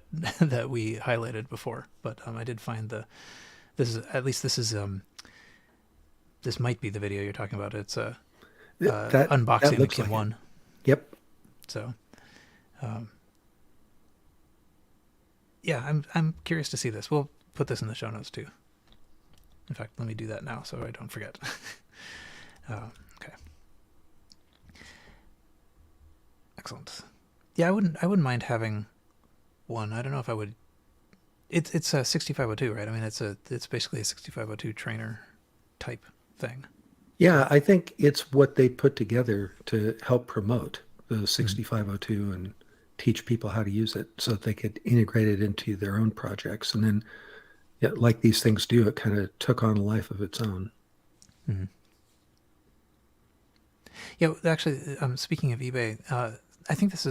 we highlighted before. But I did find this might be the video you're talking about. It's unboxing the Kim 1. Yep. So, yeah, I'm curious to see this. We'll put this in the show notes too. In fact, let me do that now so I don't forget. Okay. Excellent. Yeah, I wouldn't mind having one. I don't know if I would. It's a 6502, right? I mean, it's basically a 6502 trainer type thing. Yeah, I think it's what they put together to help promote the 6502 and teach people how to use it so that they could integrate it into their own projects. And then, yeah, like these things do, it kind of took on a life of its own. Mm-hmm. Yeah, actually, speaking of eBay, I think this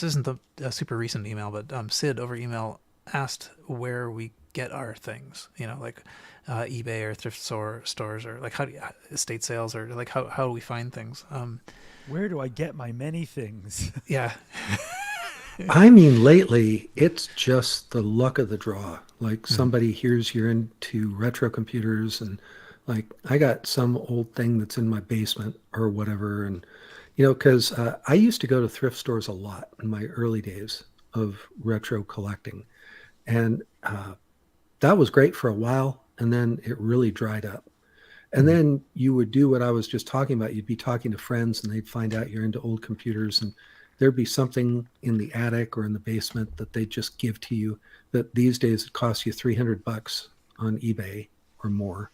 isn't a super recent email, but Sid over email asked where we get our things, like eBay or thrift stores, or like estate sales, or like how do we find things? Where do I get my many things? Yeah. I mean, lately, it's just the luck of the draw. Like somebody hears you're into retro computers, and like I got some old thing that's in my basement or whatever. And, because I used to go to thrift stores a lot in my early days of retro collecting. And that was great for a while, and then it really dried up. And then you would do what I was just talking about. You'd be talking to friends, and they'd find out you're into old computers, and there'd be something in the attic or in the basement that they'd just give to you that these days it costs you $300 on eBay or more.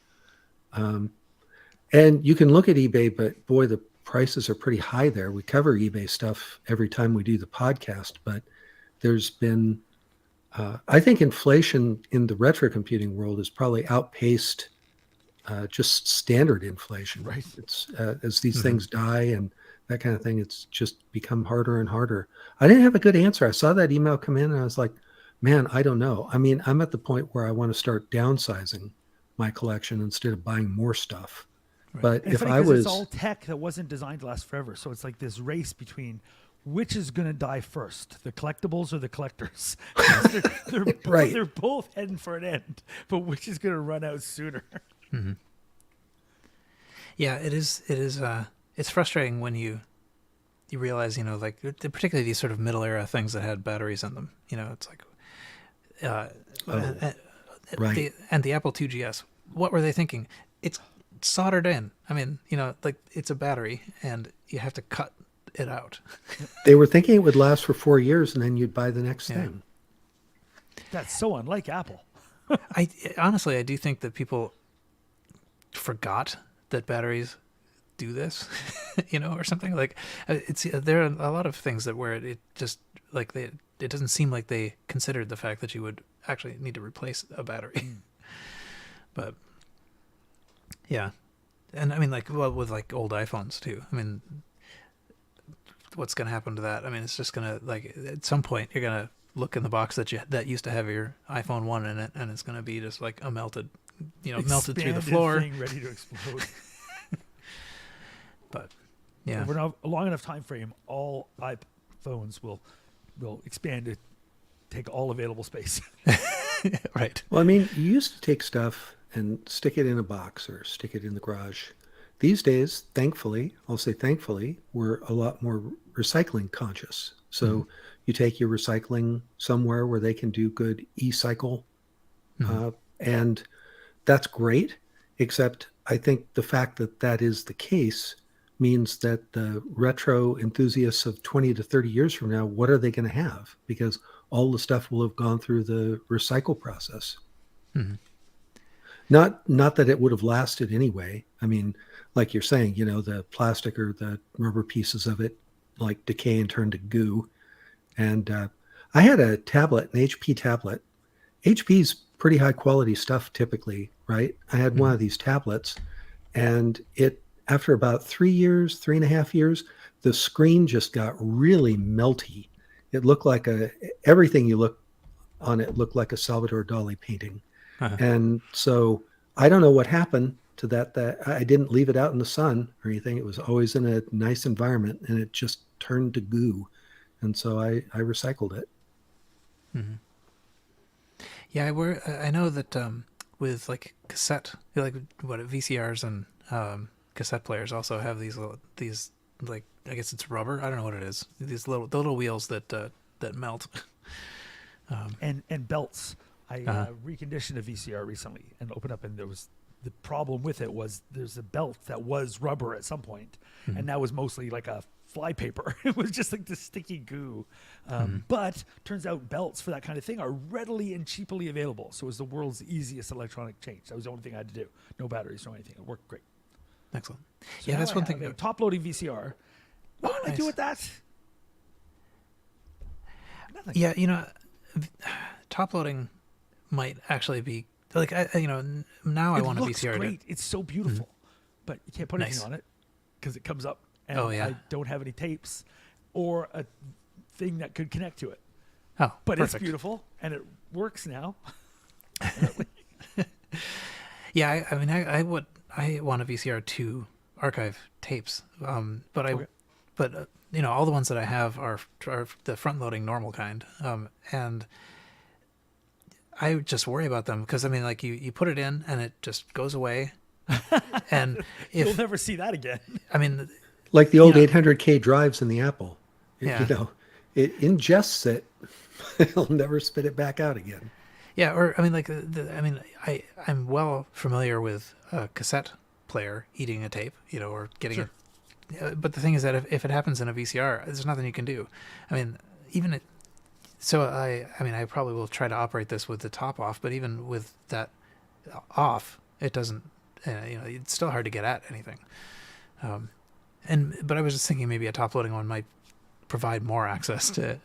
And you can look at eBay, but boy, the prices are pretty high there. We cover eBay stuff every time we do the podcast, but there's been, I think inflation in the retrocomputing world has probably outpaced just standard inflation. Right. It's as these things die and that kind of thing, it's just become harder and harder. I didn't have a good answer. I saw that email come in and I was like, man, I don't know. I mean, I'm at the point where I want to start downsizing my collection instead of buying more stuff. Right. But And if funny I 'cause was, it's all tech that wasn't designed to last forever. So it's like this race between which is going to die first, the collectibles or the collectors. they're both, Right. they're both heading for an end, but which is going to run out sooner? Yeah, it is. It's frustrating when you realize, like particularly these sort of middle era things that had batteries in them. It's like, right. the Apple IIgs. What were they thinking? It's soldered in. I mean, like it's a battery, and you have to cut it out. They were thinking it would last for 4 years and then you'd buy the next thing. That's so unlike Apple. I do think that people forgot that batteries do this, or something like there are a lot of things that where it just like it doesn't seem like they considered the fact that you would actually need to replace a battery. But yeah, and I mean with like old iPhones too. I mean, what's going to happen to that? I mean, it's just going to like at some point you're going to look in the box that used to have your iPhone 1 in it, and it's going to be just like a melted melted through the floor, thing ready to explode. But yeah, over a long enough time frame, all iPhones will expand to take all available space. right. Well, I mean, you used to take stuff and stick it in a box or stick it in the garage. These days, thankfully, I'll say thankfully, we're a lot more recycling conscious. So you take your recycling somewhere where they can do good e-cycle, and that's great, except I think the fact that that is the case means that the retro enthusiasts of 20 to 30 years from now, what are they going to have? Because all the stuff will have gone through the recycle process. Not that it would have lasted anyway. I mean, like you're saying, the plastic or the rubber pieces of it like decay and turn to goo. And I had a tablet, an HP tablet. HP's pretty high quality stuff typically, right? I had one of these tablets, and after about 3.5 years, the screen just got really melty. It looked like everything you look on it looked like a Salvador Dali painting. And so I don't know what happened to that I didn't leave it out in the sun or anything. It was always in a nice environment, and it just turned to goo. And so I recycled it. Yeah, I know that with like cassette, like what VCRs and cassette players also have these like, I guess it's rubber. I don't know what it is. These the little wheels that melt. And belts. I reconditioned a VCR recently and opened up, and the problem with it was there's a belt that was rubber at some point, and that was mostly like a flypaper. It was just like the sticky goo. But turns out belts for that kind of thing are readily and cheaply available. So it was the world's easiest electronic change. That was the only thing I had to do. No batteries, no anything. It worked great. Excellent. So yeah, that's one a thing. top-loading VCR. What do I do with that? Nothing. Yeah, top loading might actually be like now I want a VCR. It looks great. It's so beautiful, but you can't put anything on it because it comes up, and I don't have any tapes or a thing that could connect to it. Oh, but perfect. It's beautiful and it works now. Yeah, I mean, I want a VCR to archive tapes, but all the ones that I have are the front-loading normal kind, and I just worry about them because I mean, like you put it in and it just goes away, and you'll never see that again. I mean, like the old 800K drives in the Apple, yeah. It ingests it, it'll never spit it back out again. Yeah, or I mean, like I'm well familiar with a cassette player eating a tape, or getting it. But the thing is that if it happens in a VCR, there's nothing you can do. I mean, I probably will try to operate this with the top off, but even with that off, it doesn't it's still hard to get at anything. But I was just thinking maybe a top-loading one might provide more access to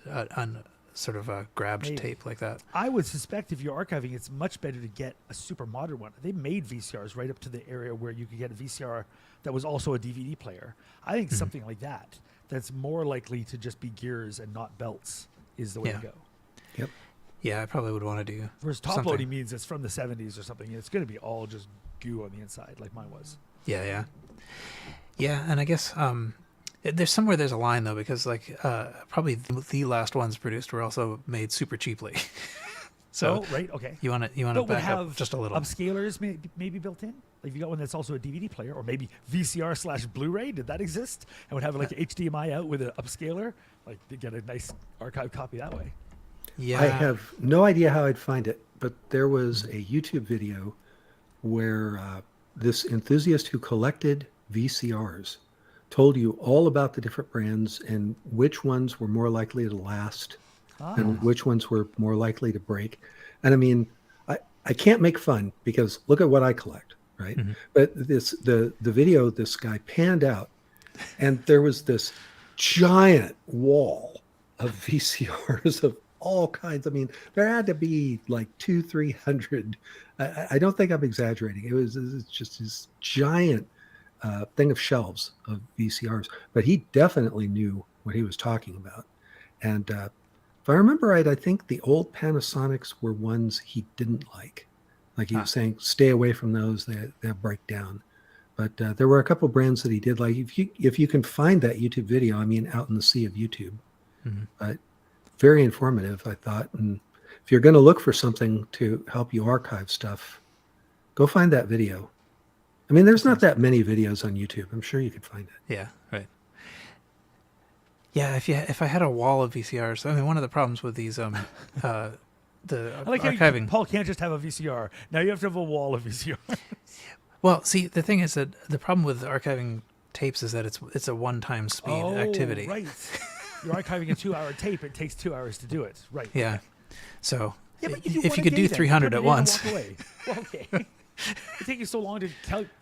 sort of a grabbed tape like that. I would suspect if you're archiving, it's much better to get a super modern one. They made VCRs right up to the area where you could get a VCR that was also a DVD player. I think something like that's more likely to just be gears and not belts is the way to go. Yep. Yeah, I probably would want to do. Whereas top loading means it's from the 70s or something. It's going to be all just goo on the inside like mine was. Yeah, and I guess there's a line though, because probably the last ones produced were also made super cheaply. So right, okay. You want to back up just a little. Upscalers maybe built in. Like if you got one that's also a DVD player, or maybe VCR/Blu-ray. Did that exist? And would have like HDMI out with an upscaler, like to get a nice archive copy that way. Yeah, I have no idea how I'd find it, but there was a YouTube video where this enthusiast who collected VCRs told you all about the different brands and which ones were more likely to last and which ones were more likely to break. And I mean, I can't make fun because look at what I collect, right? Mm-hmm. But the video this guy panned out, and there was this giant wall of VCRs of all kinds. I mean, there had to be like 200-300. I don't think I'm exaggerating. It's just this giant thing of shelves of VCRs, but he definitely knew what he was talking about. And if I remember right, I think the old Panasonics were ones he didn't like. Like he was saying, stay away from those; they'll break down. But there were a couple brands that he did like. If you can find that YouTube video, I mean, out in the sea of YouTube, but very informative, I thought. And if you're going to look for something to help you archive stuff, go find that video. I mean, there's not that many videos on YouTube. I'm sure you could find it. Yeah, right. Yeah, if I had a wall of VCRs, I mean, one of the problems with these the I like archiving. Paul can't just have a VCR. Now you have to have a wall of VCR. Well, see, the thing is that the problem with archiving tapes is that it's a one-time speed activity. Right. You're archiving a 2-hour tape. It takes 2 hours to do it. Right. Yeah. So but if you could do 300 at once. Walk away. Well, okay. It takes you so long to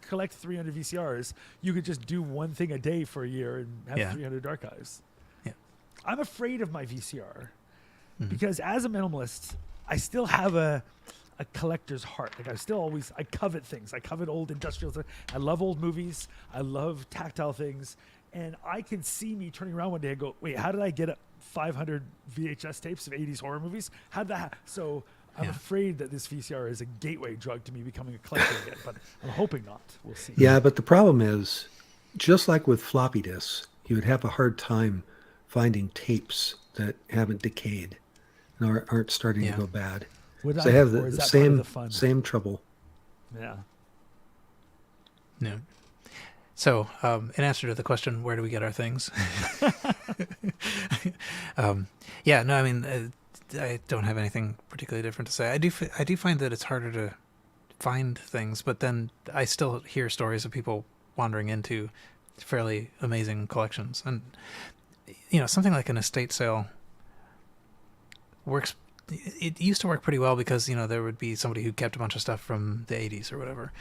collect 300 VCRs. You could just do one thing a day for a year and have 300 archives. Yeah. I'm afraid of my VCR because as a minimalist, I still have a collector's heart. Like I covet things. I covet old industrial things. I love old movies. I love tactile things. And I can see me turning around one day and go, wait, how did I get 500 VHS tapes of 80s horror movies? How did that happen? So I'm afraid that this VCR is a gateway drug to me becoming a collector again, but I'm hoping not. We'll see. Yeah, but the problem is, just like with floppy disks, you would have a hard time finding tapes that haven't decayed and aren't starting to go bad. So they have the same trouble. Yeah. Yeah. So, in answer to the question, where do we get our things? I mean, I don't have anything particularly different to say. I do find that it's harder to find things, but then I still hear stories of people wandering into fairly amazing collections. And, something like an estate sale works. It used to work pretty well because, there would be somebody who kept a bunch of stuff from the 80s or whatever.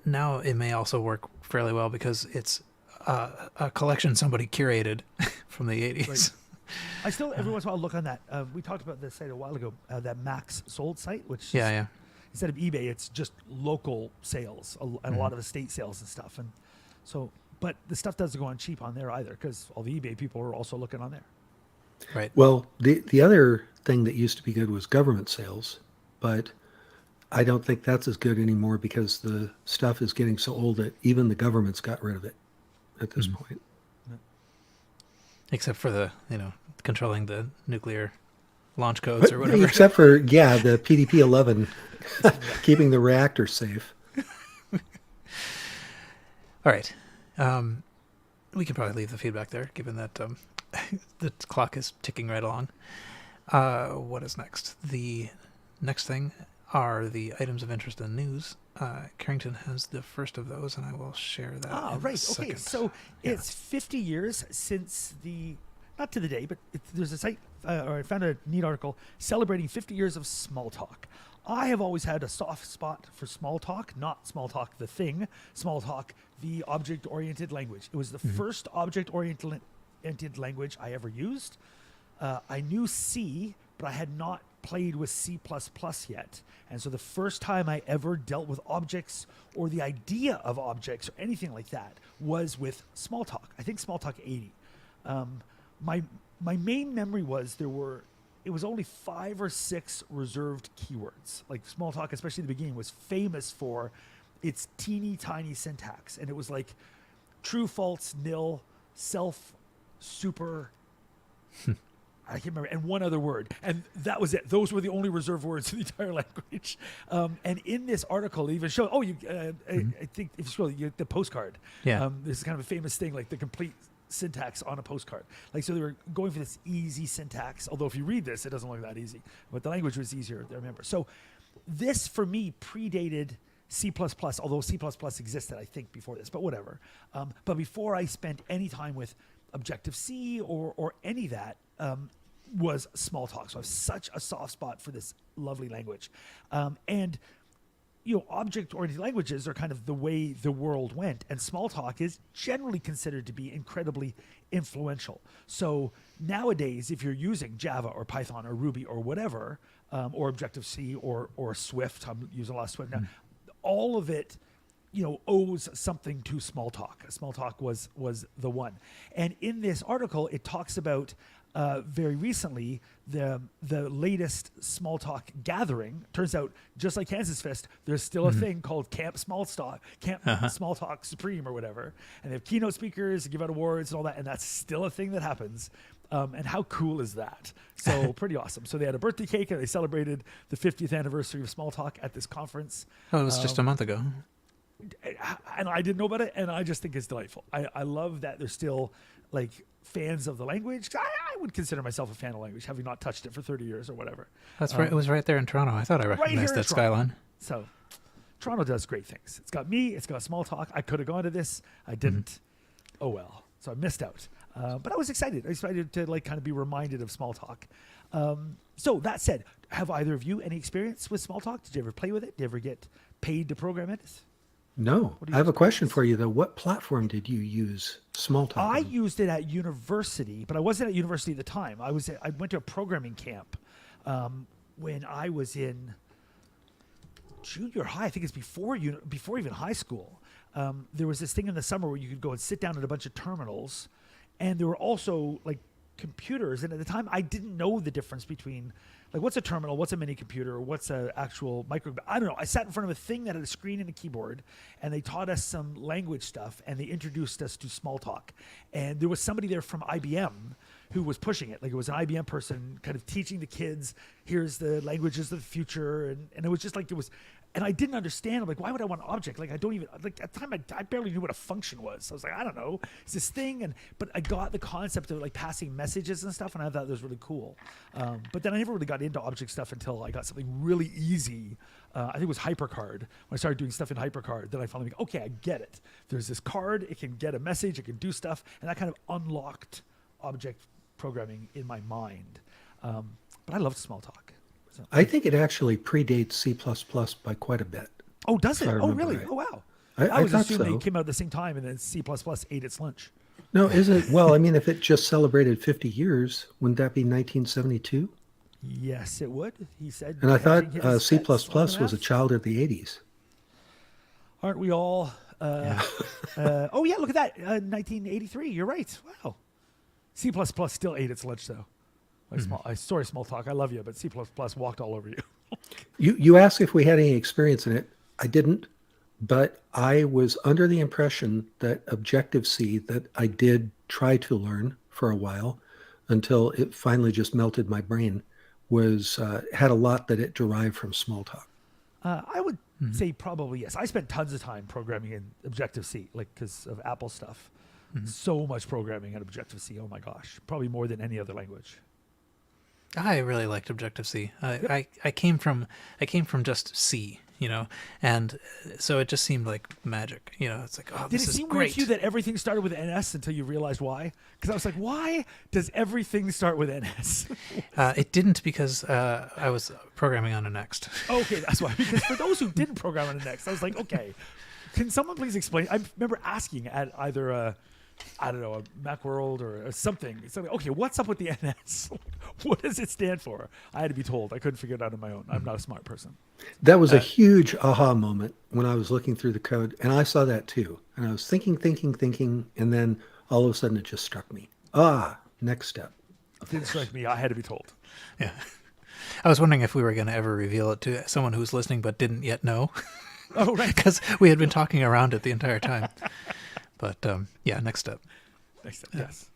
Now it may also work fairly well because it's a collection somebody curated from the 80s. Right. I still, every once in a while, look on that. We talked about this site a while ago, that Max Sold site, which instead of eBay, it's just local sales and a lot of estate sales and stuff. And so, but the stuff doesn't go on cheap on there either because all the eBay people are also looking on there. Right. Well, the other thing that used to be good was government sales, but I don't think that's as good anymore because the stuff is getting so old that even the government's got rid of it at this point. Except for the, controlling the nuclear launch codes or whatever. Except for, the PDP-11, keeping the reactor safe. All right. We can probably leave the feedback there, given that the clock is ticking right along. What is next? The next thing are the items of interest in news. Carrington has the first of those, and I will share that. Right. Okay. So it's 50 years since not to the day, but there's a site, or I found a neat article celebrating 50 years of Smalltalk. I have always had a soft spot for Smalltalk, not Smalltalk the thing, Smalltalk the object-oriented language. It was the first object-oriented language I ever used. I knew C, but I had not played with C++ yet. And so the first time I ever dealt with objects or the idea of objects or anything like that was with Smalltalk. I think Smalltalk 80. My main memory was it was only 5 or 6 reserved keywords. Like Smalltalk, especially in the beginning, was famous for its teeny tiny syntax. And it was like true, false, nil, self, super, I can't remember, and one other word. And that was it. Those were the only reserved words in the entire language. And in this article, they even show, I think if you scroll, you get the postcard. Yeah. This is kind of a famous thing, like the complete syntax on a postcard. Like, so they were going for this easy syntax, although if you read this, it doesn't look that easy. But the language was easier to remember. So this, for me, predated C++, although C++ existed, I think, before this, but whatever. But before I spent any time with Objective-C or any of that, was Smalltalk. So I have such a soft spot for this lovely language. And object-oriented languages are kind of the way the world went, and Smalltalk is generally considered to be incredibly influential. So nowadays, if you're using Java or Python or Ruby or whatever, or Objective-C or Swift, I'm using a lot of Swift now, all of it, owes something to Smalltalk. Smalltalk was the one. And in this article, it talks about very recently the latest Smalltalk gathering. Turns out, just like Kansas Fest, there's still a thing called Camp Smalltalk Supreme or whatever. And they have keynote speakers, give out awards and all that, and that's still a thing that happens. And how cool is that? So pretty awesome. So they had a birthday cake and they celebrated the 50th anniversary of Smalltalk at this conference. Oh, it was just a month ago. And I didn't know about it, and I just think it's delightful. I love that there's still like fans of the language. I would consider myself a fan of language, having not touched it for 30 years or whatever. That's right. It was right there in Toronto. I thought I recognized that skyline. So Toronto does great things. It's got me. It's got Smalltalk. I could have gone to this. I didn't. Oh well. So I missed out. But I was excited. I was excited to kind of be reminded of Smalltalk. So that said, have either of you any experience with Smalltalk? Did you ever play with it? Did you ever get paid to program it? No. I have a question for you, though. What platform did you use Smalltalk on? I used it at university, but I wasn't at university at the time. I went to a programming camp when I was in junior high. I think it's before even high school. There was this thing in the summer where you could go and sit down at a bunch of terminals, and there were also like computers. And at the time, I didn't know the difference between what's a terminal, what's a mini computer, what's an actual micro. I don't know. I sat in front of a thing that had a screen and a keyboard, and they taught us some language stuff, and they introduced us to Smalltalk. And there was somebody there from IBM who was pushing it. Like, it was an IBM person kind of teaching the kids, here's the languages of the future. And it was just like, and I didn't understand. I'm like, why would I want an object? Like, I don't even, like, at the time, I barely knew what a function was. I was like, I don't know. It's this thing. But I got the concept of, like, passing messages and stuff, and I thought it was really cool. But then I never really got into object stuff until I got something really easy. I think it was HyperCard. When I started doing stuff in HyperCard, then I finally go, okay, I get it. There's this card. It can get a message. It can do stuff. And that kind of unlocked object programming in my mind. But I loved Smalltalk. So. I think it actually predates C++ by quite a bit. Oh, does it? Oh, really? Right. Oh, wow. I was thought assuming so. they came out at the same time and then C++ ate its lunch. No, is it? Well, I mean, if it just celebrated 50 years, wouldn't that be 1972? Yes, it would, he said. And I thought C++ was a child of the 80s. Aren't we all? Oh, yeah, look at that. 1983. You're right. Wow. C++ still ate its lunch, though. Sorry, Smalltalk. I love you, but C++ walked all over you. You asked if we had any experience in it. I didn't, but I was under the impression that Objective-C, that I did try to learn for a while until it finally just melted my brain, had a lot that it derived from Smalltalk. I would say probably yes. I spent tons of time programming in Objective-C, like because of Apple stuff. So much programming in Objective-C. Oh my gosh, probably more than any other language. I really liked Objective-C. Yep. I came from just C, and so it just seemed like magic. It's like, oh, Did this it is seem weird great. to you that everything started with NS until you realized why? Because I was like, why does everything start with NS? It didn't, because I was programming on a Next. Okay, that's why. Because for those who didn't program on the Next, I was like, okay, can someone please explain? I remember asking at either a Macworld or something. It's like, okay, what's up with the NS? What does it stand for? I had to be told. I couldn't figure it out on my own. I'm not a smart person. That was a huge aha moment when I was looking through the code, and I saw that too. And I was thinking, and then all of a sudden it just struck me. Next step. It didn't strike me. I had to be told. Yeah. I was wondering if we were going to ever reveal it to someone who was listening but didn't yet know. Oh, right. Because we had been talking around it the entire time. But next step. Next step, yes.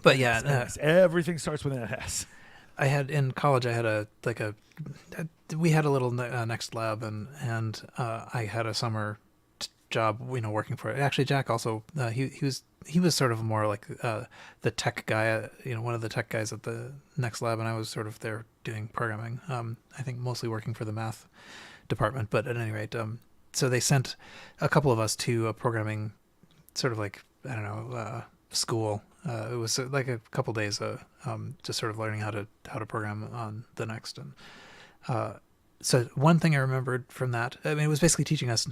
But yeah, NS. Everything starts with an NS. I had in college. I had we had a little Next lab, and I had a summer job, working for it. Actually, Jack also he was sort of more like the tech guy, one of the tech guys at the Next lab, and I was sort of there doing programming. I think mostly working for the math department, but at any rate, so they sent a couple of us to a programming sort of like, I don't know, school. It was like a couple days, just sort of learning how to program on the Next. And so one thing I remembered from that, I mean, it was basically teaching us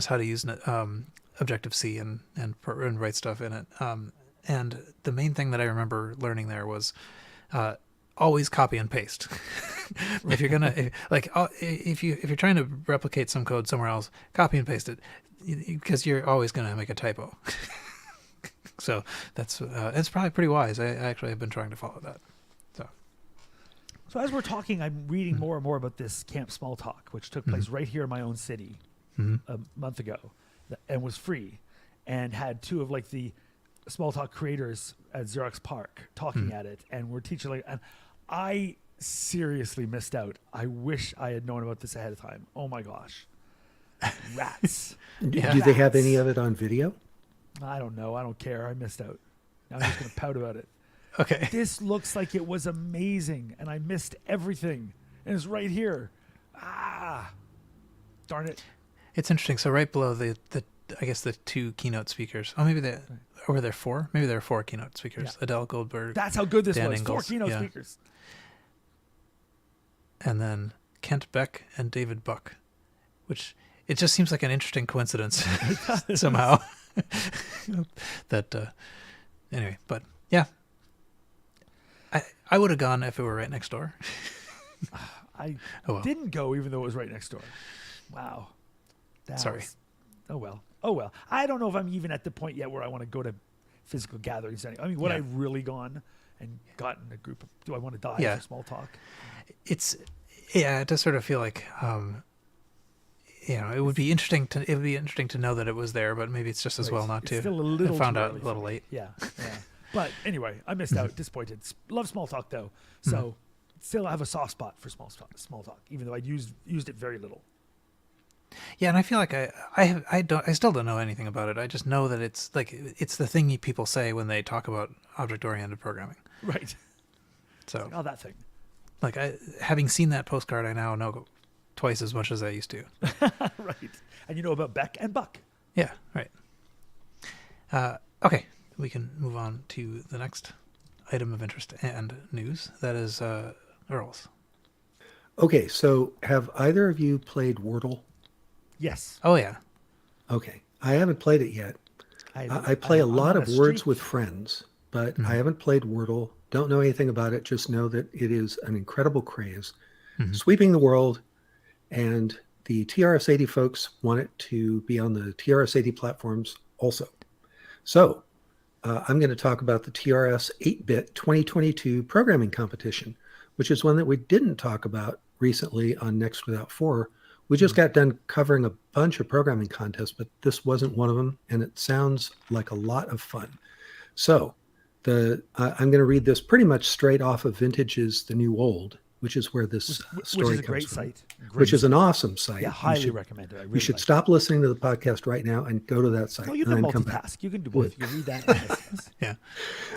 how to use Objective C and write stuff in it. And the main thing that I remember learning there was always copy and paste. If you're gonna if you're trying to replicate some code somewhere else, copy and paste it, because you're always gonna make a typo. So that's it's probably pretty wise. I actually have been trying to follow that. So as we're talking, I'm reading more and more about this Camp Smalltalk, which took place right here in my own city a month ago, and was free, and had two of like the Smalltalk creators at Xerox Park talking at it, and we're teaching and I seriously missed out. I wish I had known about this ahead of time. Oh my gosh, rats! Do they have any of it on video? I don't know. I don't care. I missed out. Now I'm just gonna pout about it. Okay. This looks like it was amazing, and I missed everything. And it's right here. Darn it. It's interesting. So right below the I guess the two keynote speakers. Oh, maybe were there four? Maybe there are four keynote speakers. Yeah. Adele Goldberg. That's how good this Dan was. Ingalls. 4 keynote speakers. And then Kent Beck and David Buck, which it just seems like an interesting coincidence somehow. That anyway, but yeah. I would have gone if it were right next door. I didn't go even though it was right next door. Wow. Sorry. Oh well. I don't know if I'm even at the point yet where I want to go to physical gatherings. I mean, would I really gone and gotten a group of, do I want to die for Smalltalk? It does sort of feel like it would be interesting to know that it was there, but maybe it's just as well not to. Still a little I found out a little late. Yeah. But anyway, I missed out. Disappointed. Love Smalltalk though, so still I have a soft spot for Smalltalk, even though I used it very little. Yeah, and I feel like I still don't know anything about it. I just know that it's the thing people say when they talk about object-oriented programming. Right. So that thing. Like having seen that postcard, I now know twice as much as I used to. Right. And you know about Beck and Buck. Yeah. Right. Okay. We can move on to the next item of interest and news. That is Earl's. Okay, so have either of you played Wordle? Yes. Oh, yeah. Okay. I haven't played it yet. I play a lot of Words with Friends, but I haven't played Wordle. Don't know anything about it. Just know that it is an incredible craze, sweeping the world. And the TRS-80 folks want it to be on the TRS-80 platforms also. So I'm going to talk about the TRS 8-bit 2022 programming competition, which is one that we didn't talk about recently on Next Without 4. We just got done covering a bunch of programming contests, but this wasn't one of them, and it sounds like a lot of fun. So I'm going to read this pretty much straight off of Vintage's The New Old, which is where this story comes from. Which is an awesome site. Yeah, highly recommend it. You should stop listening to the podcast right now and go to that site. No, you can multitask. You can do both. You can read that. And yeah.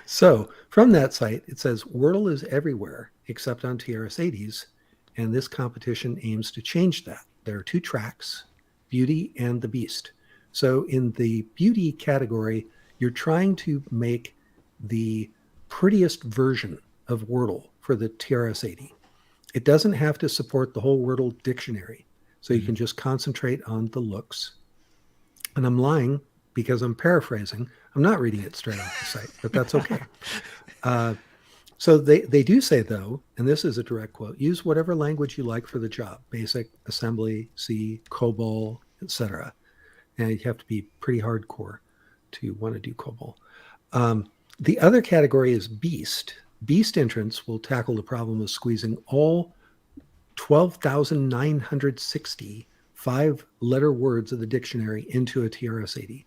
So from that site, it says Wordle is everywhere except on TRS-80s, and this competition aims to change that. there are two tracks, Beauty and the Beast. So in the Beauty category, you're trying to make the prettiest version of Wordle for the TRS-80. It doesn't have to support the whole Wordle dictionary, so you can just concentrate on the looks. And I'm lying because I'm paraphrasing. I'm not reading it straight off the site, but that's okay. So they do say, though, and this is a direct quote, use whatever language you like for the job, BASIC, assembly, C, COBOL, etc. And you have to be pretty hardcore to want to do COBOL. The other category is Beast. Beast entrants will tackle the problem of squeezing all 12,960 5-letter words of the dictionary into a TRS-80.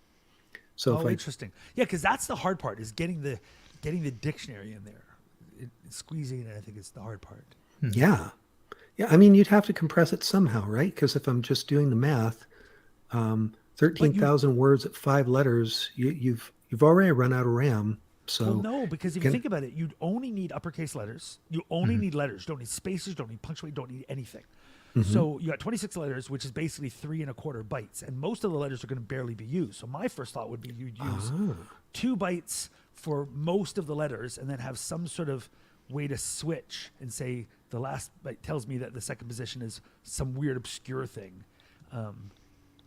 So interesting. Yeah, because that's the hard part, is getting the dictionary in there. Squeezing it, I think, is the hard part. Yeah. I mean, you'd have to compress it somehow, right? Because if I'm just doing the math, 13,000 words at 5 letters, you've already run out of RAM. So well, no, because if you think about it, you'd only need uppercase letters. You only need letters. You don't need spaces. Don't need punctuation. Don't need anything. So you got 26 letters, which is basically 3 1/4 bytes, and most of the letters are going to barely be used. So my first thought would be you'd use 2 bytes for most of the letters, and then have some sort of way to switch and say the last byte tells me that the second position is some weird obscure thing,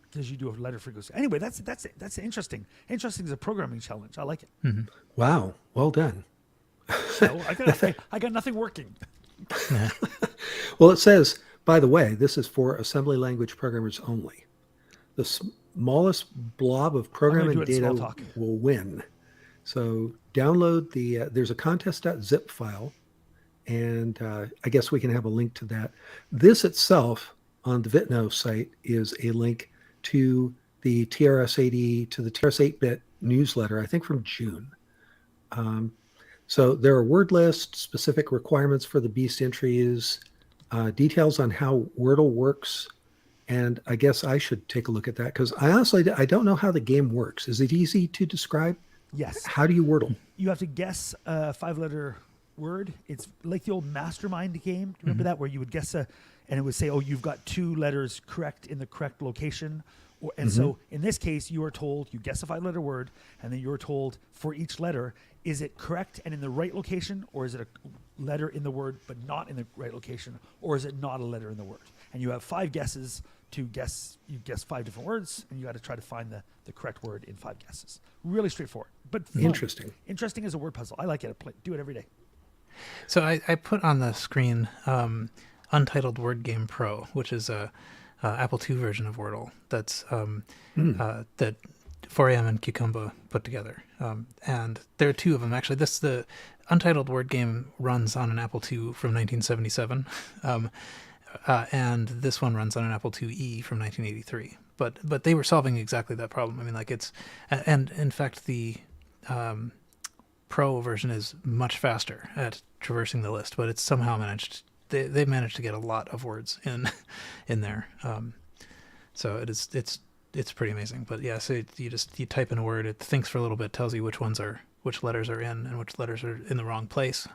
because you do a letter frequency. Anyway, that's interesting. Interesting is a programming challenge. I like it. Wow, well done. So I got nothing working. Well, it says, by the way, this is for assembly language programmers only. The smallest blob of programming data will win. So download there's a contest.zip file, and I guess we can have a link to that. This itself on the Vitno site is a link to the TRS-80, to the TRS-8-bit newsletter, I think from June. So there are word lists, specific requirements for the Beast entries, details on how Wordle works, and I guess I should take a look at that, because I honestly, I don't know how the game works. Is it easy to describe? Yes. How do you Wordle? You have to guess a 5-letter word. It's like the old Mastermind game. Do you remember that, where you would guess and it would say, oh, you've got 2 letters correct in the correct location. So in this case, you are told, you guess a 5-letter word, and then you're told for each letter, is it correct and in the right location, or is it a letter in the word but not in the right location, or is it not a letter in the word? And you have 5 guesses to guess. You guess 5 different words, and you got to try to find the correct word in 5 guesses. Really straightforward, but fun. Interesting as a word puzzle. I like it. I do it every day. So I put on the screen Untitled Word Game Pro, which is a Apple II version of Wordle that's that 4AM and Cucumba put together. And there are 2 of them, actually. The Untitled Word Game runs on an Apple II from 1977, and this one runs on an Apple IIe from 1983. But they were solving exactly that problem. I mean, like and in fact, the Pro version is much faster at traversing the list, but it's somehow they managed to get a lot of words in there. So it's pretty amazing. But yeah, so you type in a word, it thinks for a little bit, tells you which letters are in and which letters are in the wrong place.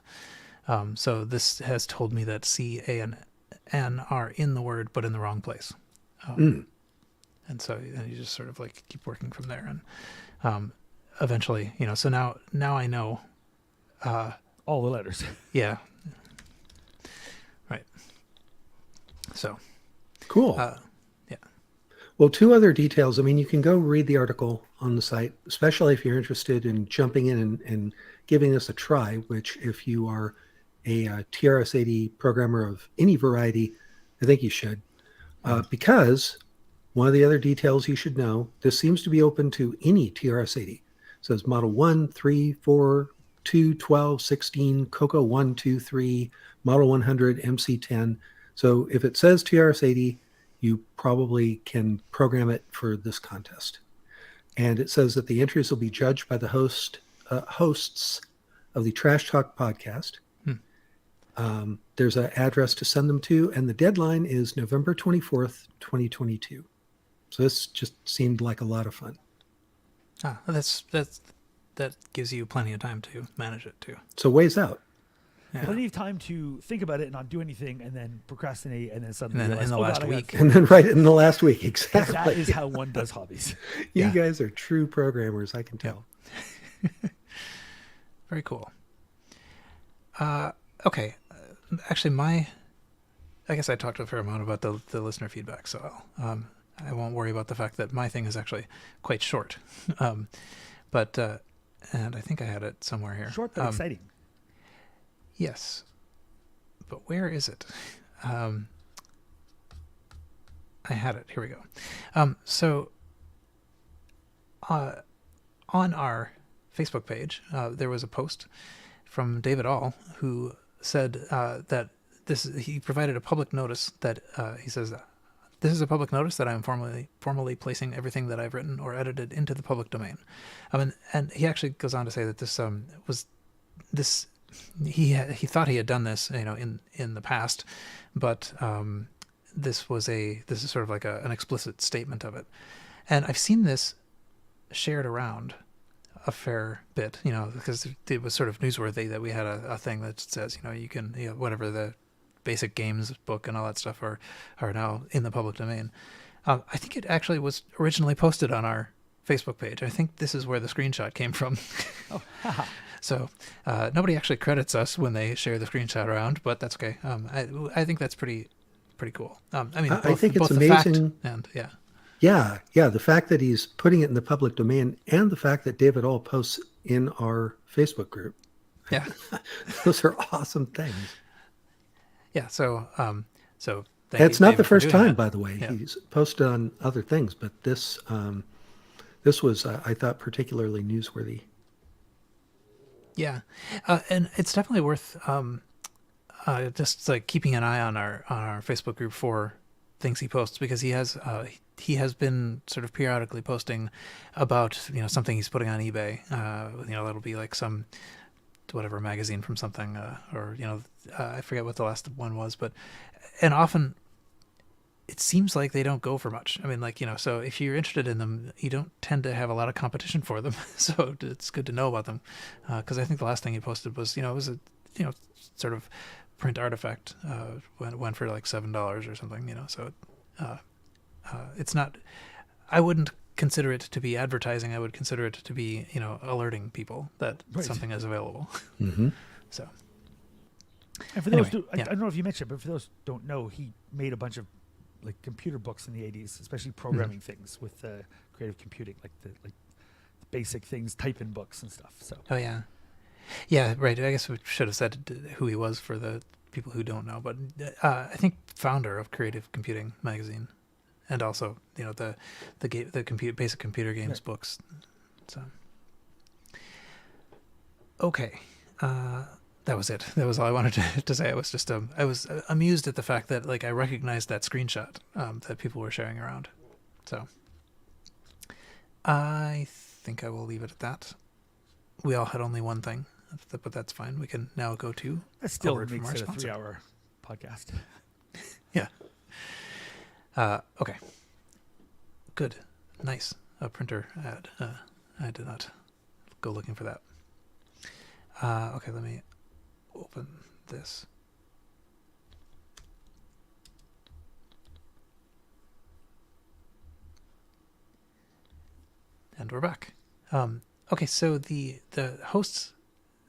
So this has told me that C, A, and N are in the word but in the wrong place. And so you just sort of like keep working from there, and eventually, so now I know all the letters. Yeah. Right. So cool. Yeah. Well, 2 other details. I mean, you can go read the article on the site, especially if you're interested in jumping in and giving this a try, which if you are a TRS-80 programmer of any variety, I think you should. Because one of the other details you should know, this seems to be open to any TRS-80. It says Model 1, 3, 4, 2, 12, 16, Cocoa 1, 2, 3, Model 100, MC10. So if it says TRS-80, you probably can program it for this contest. And it says that the entries will be judged by the hosts of the Trash Talk podcast. There's an address to send them to, and the deadline is November 24th, 2022. So this just seemed like a lot of fun. That gives you plenty of time to manage it too. So ways out. plenty of time to think about it and not do anything, and then procrastinate, and then suddenly And then realize, in the oh, last God, I got week. And then right in the last week, 'cause exactly. that is how one does hobbies. You Yeah. guys are true programmers, I can tell. Very cool. Okay. Actually, I guess I talked a fair amount about the listener feedback, so I won't worry about the fact that my thing is actually quite short. But and I think I had it somewhere here. Short but exciting. Yes. But where is it? I had it. Here we go. So on our Facebook page, there was a post from David All who said that he provided a public notice that he says, this is a public notice that I am formally placing everything that I've written or edited into the public domain. And he actually goes on to say that he thought he had done this, in the past, but this is sort of like an explicit statement of it. And I've seen this shared around a fair bit, because it was sort of newsworthy that we had a thing that says, you can, whatever the basic games book and all that stuff are now in the public domain. I think it actually was originally posted on our Facebook page. I think this is where the screenshot came from. Oh, So nobody actually credits us when they share the screenshot around, but that's okay. I think that's pretty cool. I think it's both the fact amazing. and Yeah, the fact that he's putting it in the public domain and the fact that David All posts in our Facebook group. yeah. Those are awesome things. Yeah, so thank It's you, not David, the for first doing time, that. by the way. Yeah. He's posted on other things, but this was, I thought, particularly newsworthy. Yeah, and it's definitely worth just like keeping an eye on our Facebook group for things he posts, because he has been sort of periodically posting about something he's putting on eBay. That'll be like some whatever magazine from something, or I forget what the last one was, and often it seems like they don't go for much. So if you're interested in them, you don't tend to have a lot of competition for them. So it's good to know about them, because I think the last thing he posted was it was a sort of print artifact, went for like $7 or something. So it's not. I wouldn't consider it to be advertising. I would consider it to be alerting people that something is available. Mm-hmm. So. And for those, Anyway, I don't know if you mentioned, but for those who don't know, he made a bunch of like computer books in the 80s, especially programming things with creative computing, like the basic things, type-in books and stuff. So. Oh yeah, yeah, right. I guess we should have said who he was for the people who don't know, but I think founder of Creative Computing magazine, and also the basic computer games books. So okay. That was it. That was all I wanted to say. I was just I was amused at the fact that I recognized that screenshot that people were sharing around. So I think I will leave it at that. We all had only one thing, but that's fine. We can now go to That still word from makes our it a sponsor. 3-hour podcast. Yeah. Okay. Good. Nice. A printer ad. I did not go looking for that. Okay, let me open this. And we're back. Okay, so the host's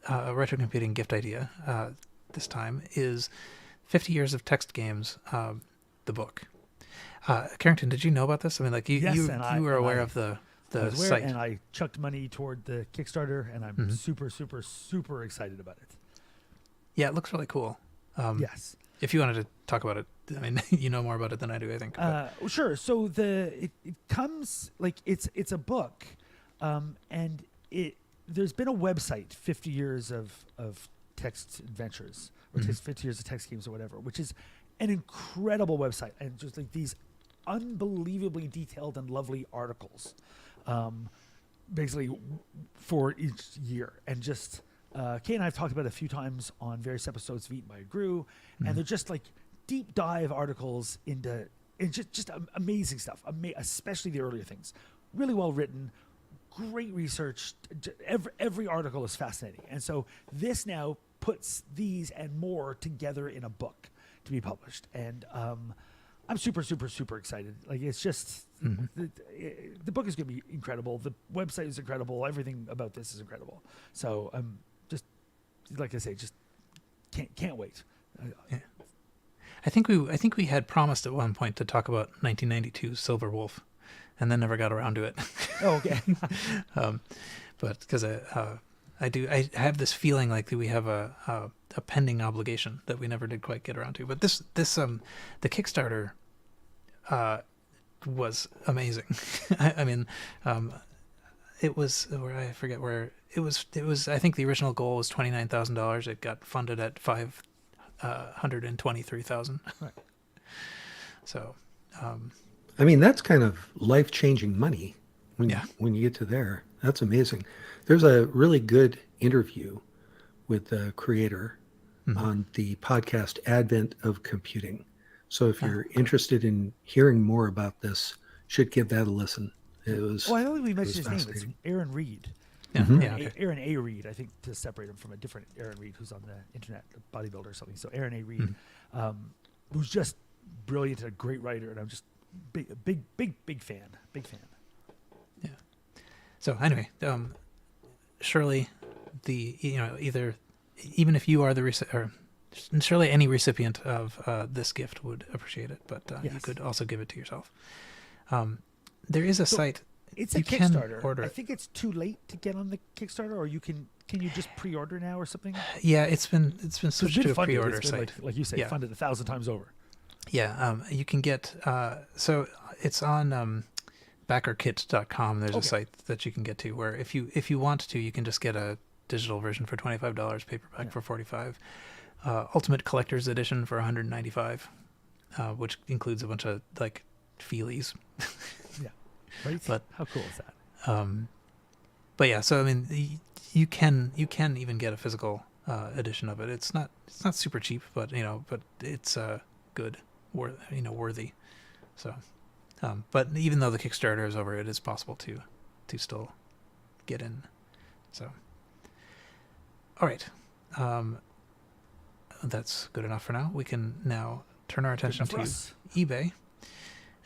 retrocomputing gift idea this time is 50 Years of Text Games, the book. Carrington, did you know about this? Yes, you were aware of the I was aware, site. and I chucked money toward the Kickstarter, and I'm super, super, super excited about it. Yeah, it looks really cool. Yes. If you wanted to talk about it, you know more about it than I do, I think. Sure. So it comes it's a book, and there's been a website, 50 Years of Text Adventures, or 50 Years of Text Games, or whatever, which is an incredible website, and just like these unbelievably detailed and lovely articles, basically for each year, and just. Kay and I have talked about it a few times on various episodes of Eaten by a Gru, and they're just like deep dive articles into just amazing stuff, especially the earlier things. Really well written, great research. Every article is fascinating, and so this now puts these and more together in a book to be published. And I'm super, super, super excited. Like, it's just, the book is going to be incredible. The website is incredible. Everything about this is incredible. So I'm just, like I say, just can't wait. Yeah. I think we had promised at one point to talk about 1992 Silver Wolf, and then never got around to it. Oh, okay. But because I have this feeling like we have a pending obligation that we never did quite get around to. But this the Kickstarter was amazing. I mean, it was where I forget where it was. It was, I think the original goal was $29,000. It got funded at $523,000. Right. So, I mean, that's kind of life-changing money when Yeah. when you get to there. That's amazing. There's a really good interview with the creator on the podcast Advent of Computing. So if you're interested in hearing more about this, should give that a listen. It was. Oh, I don't think we it was mentioned his name. It's fascinating. Aaron Reed. yeah, yeah, okay. Aaron A. Reed, I think, to separate him from a different Aaron Reed who's on the internet, a bodybuilder or something. So Aaron A. Reed, who's just brilliant, a great writer, and I'm just big fan. Big fan. Yeah. So anyway, surely even if you are the or surely any recipient of this gift would appreciate it, but you Yes. could also give it to yourself. There is a site. It's a You can Kickstarter. order I it. think it's too late to get on the Kickstarter, or can you just pre-order now or something? Yeah, it's been It's switched to a funded. pre-order It's been, site. like you say, Yeah. funded 1,000 times over. Yeah, you can get so it's on backerkit.com. There's a Okay. site that you can get to where if you want to, you can just get a digital version for $25, paperback for $45, Ultimate Collector's Edition for $195, which includes a bunch of like feelies. Yeah. Right? But how cool is that? But yeah, so I mean, you can even get a physical edition of it. It's not super cheap, but it's good, worthy. So, but even though the Kickstarter is over, it is possible to still get in. So, all right, that's good enough for now. We can now turn our attention Good to enough eBay,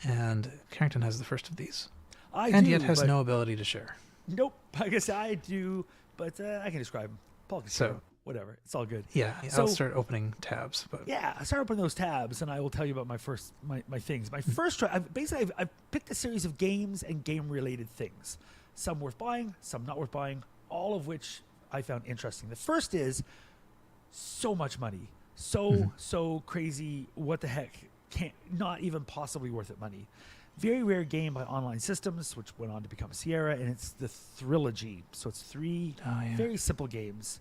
and Carrington has the first of these, I and do, yet has but no ability to share. Nope. I guess I do, but I can describe them. Paul can share So- 'em. Whatever. It's all good. Yeah, So- I'll start opening tabs. But Yeah, I start opening those tabs, and I will tell you about my things. My first try, I've picked a series of games and game-related things. Some worth buying, some not worth buying, all of which I found interesting. The first is so much money. So crazy. What the heck? Not even possibly worth it money. Very rare game by Online Systems, which went on to become Sierra, and it's the Trilogy. So it's 3 very simple games.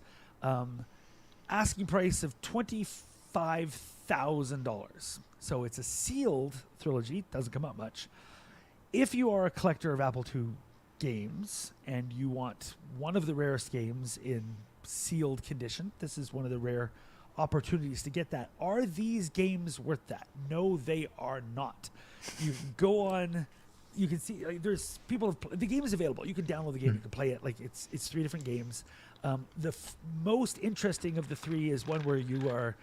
Asking price of $25,000. So it's a sealed Trilogy. Doesn't come up much. If you are a collector of Apple II games and you want one of the rarest games in sealed condition, this is one of the rare opportunities to get that. Are these games worth that? No, they are not. You can go on, you can see, like, there's people the game is available. You can download the game, you can play it. Like, it's 3 different games. The most interesting of the 3 is one where you are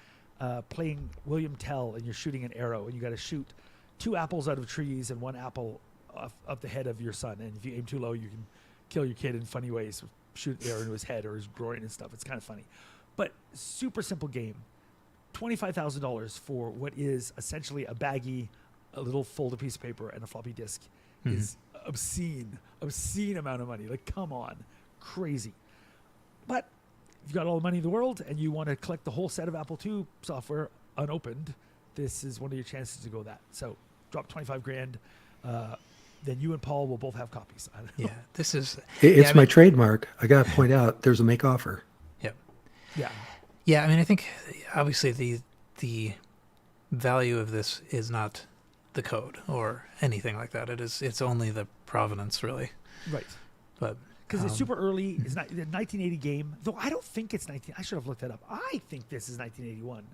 playing William Tell and you're shooting an arrow, and you got to shoot 2 apples out of trees and 1 apple off the head of your son. And if you aim too low, you can kill your kid in funny ways. Shoot the arrow into his head or his groin and stuff. It's kind of funny. But super simple game. $25,000 for what is essentially a baggie, a little folded piece of paper, and a floppy disk is obscene amount of money. Like, come on, crazy. But if you've got all the money in the world and you want to collect the whole set of Apple II software unopened, this is one of your chances to go that. So drop 25 grand. Then you and Paul will both have copies. I don't know. yeah, this is It's my trademark. I got to point out, there's a make offer. Yep. Yeah. Yeah, I mean, I think obviously the value of this is not the code or anything like that. It's only the provenance, really. Right. But Because it's super early. It's not the 1980 game, though. I don't think it's 19. I should have looked that up. I think this is 1981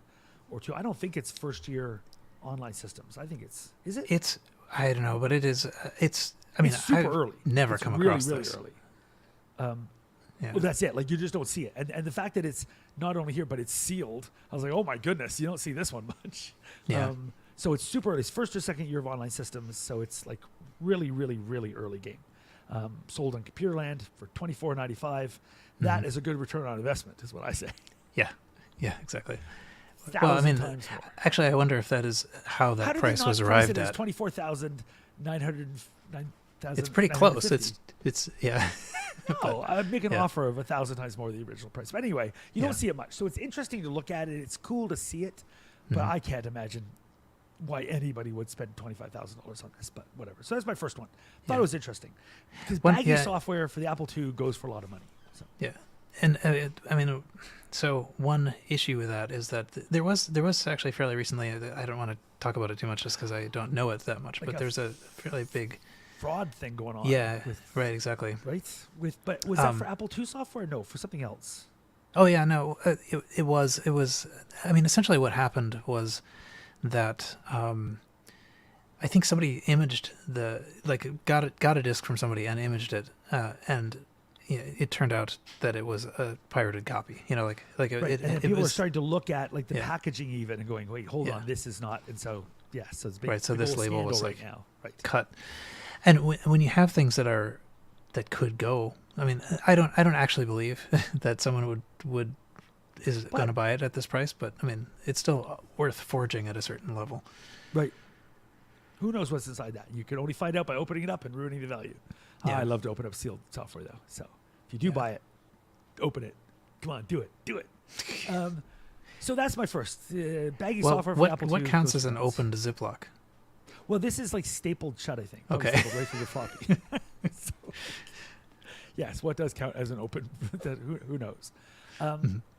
or 2. I don't think it's first year Online Systems. I think it's. Is it? it's I don't know, but it is. It's. I mean, It's super I've early. never It's come really, across really this. early. Yeah. Well, that's it. Like, you just don't see it. And the fact that it's not only here, but it's sealed, I was like, oh my goodness, you don't see this one much. Yeah. So it's super early. It's first or second year of online systems. So it's like really, really, really early game. Sold on Computerland for $24.95. That is a good return on investment, is what I say. Yeah. Yeah, exactly. 1,000 times more. actually, I wonder if that is how that price was arrived at. 24,909. It's pretty close. It's yeah. No, I'd make an offer of 1,000 times more than the original price. But anyway, you don't see it much. So it's interesting to look at it. It's cool to see it, but I can't imagine why anybody would spend $25,000 on this, but whatever. So that's my first one. Thought it was interesting. Because baggy software for the Apple II goes for a lot of money. So. Yeah. And I mean, so one issue with that is that there was actually fairly recently, I don't want to talk about it too much just because I don't know it that much, but there's a fairly big fraud thing going on. Yeah, right, exactly. Right? But was that for Apple II software? No, for something else. Oh yeah, no, it was, I mean, essentially what happened was that I think somebody imaged got a disc from somebody and imaged it, and it turned out that it was a pirated copy. Right. And people were starting to look at like the packaging even and going, wait, hold on, this is not. And so so it's big, right. So this label was like now, cut. And when you have things that could go, I mean, I don't actually believe that someone is going to buy it at this price, but I mean, it's still worth forging at a certain level. Right. Who knows what's inside that? You can only find out by opening it up and ruining the value. Yeah. I love to open up sealed software though. So if you do buy it, open it. Come on, do it. So that's my first baggy software for Apple II. What counts as an opened Ziploc? Well, this is like stapled shut, I think. Okay. Stapled right through the floppy. Yes, what does count as an open? Who knows?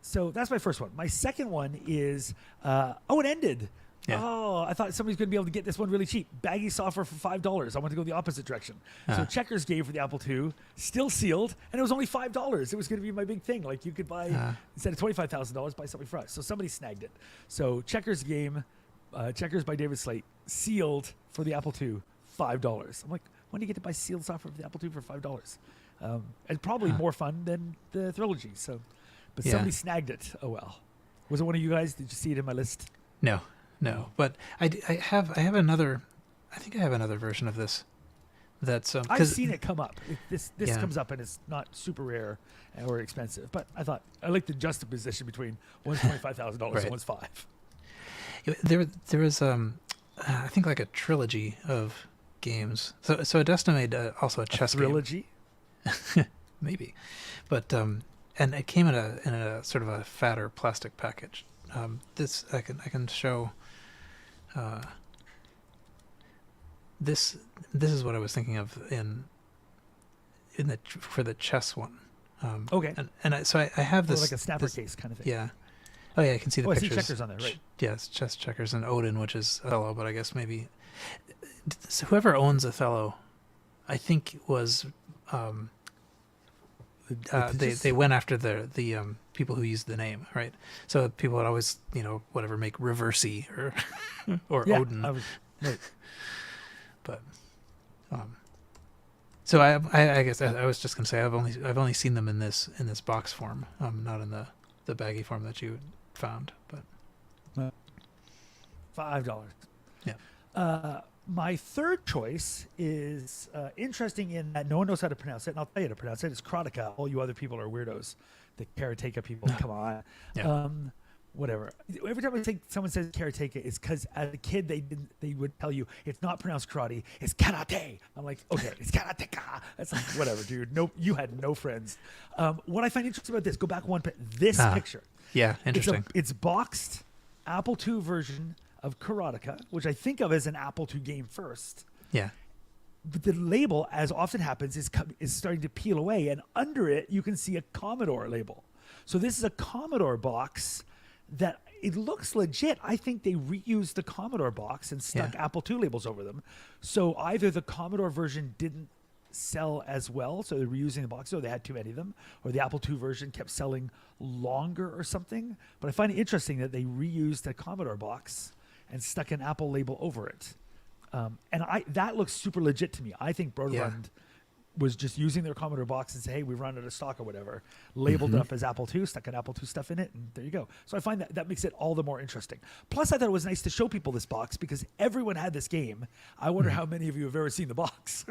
So that's my first one. My second one is, it ended. Yeah. Oh, I thought somebody's going to be able to get this one really cheap. Baggy software for $5. I want to go the opposite direction. So Checkers gave for the Apple II, still sealed, and it was only $5. It was going to be my big thing. Like you could buy, instead of $25,000, buy something for us. So somebody snagged it. So Checkers game, Checkers by David Slate, sealed for the Apple II, $5. I'm like, when do you get to buy sealed software for the Apple II for $5? And probably more fun than the Trilogy. So, but somebody snagged it. Oh well. Was it one of you guys? Did you see it in my list? No. But I have another. I think I have another version of this. That's I've seen it come up. This comes up and it's not super rare or expensive. But I thought I like the juxtaposition between one's $25,000 and one's $5. There was I think like a trilogy of games. So Adesta made also a chess trilogy. Maybe, but and it came in a sort of a fatter plastic package. This I can show. This is what I was thinking of for the chess one. Okay. So I have this like a snapper case kind of thing. Yeah. Oh yeah, I can see the pictures. I see checkers on there, right? Yes, chess checkers and Odin, which is Othello, but I guess maybe so whoever owns Othello, I think was they went after the people who used the name, right? So people would always make Reversey or Odin. Right. But so I guess I was just gonna say I've only seen them in this box form, not in the baggy form that you found, but $5. Yeah. My third choice is interesting in that no one knows how to pronounce it, and I'll tell you how to pronounce it. It's Karateka. All you other people are weirdos. The Karateka people, come on. Yeah. Whatever. Every time I think someone says Karateka, it's because as a kid they would tell you it's not pronounced karate, it's karate. I'm like, okay, it's karateka. That's like whatever, dude. No, you had no friends. What I find interesting about this, go back one, this picture. Yeah, interesting. It's boxed Apple II version of Karateka, which I think of as an Apple II game first. Yeah. But the label, as often happens, is starting to peel away, and under it you can see a Commodore label. So this is a Commodore box that it looks legit. I think they reused the Commodore box and stuck Apple II labels over them. So either the Commodore version didn't sell as well, so they're reusing the box, or they had too many of them, or the Apple II version kept selling longer or something. But I find it interesting that they reused the Commodore box and stuck an Apple label over it. And that looks super legit to me. I think Baader-Meinhof was just using their Commodore box and say, hey, we've run out of stock or whatever, labeled it up as Apple II, stuck an Apple II stuff in it, and there you go. So I find that makes it all the more interesting. Plus, I thought it was nice to show people this box because everyone had this game. I wonder how many of you have ever seen the box.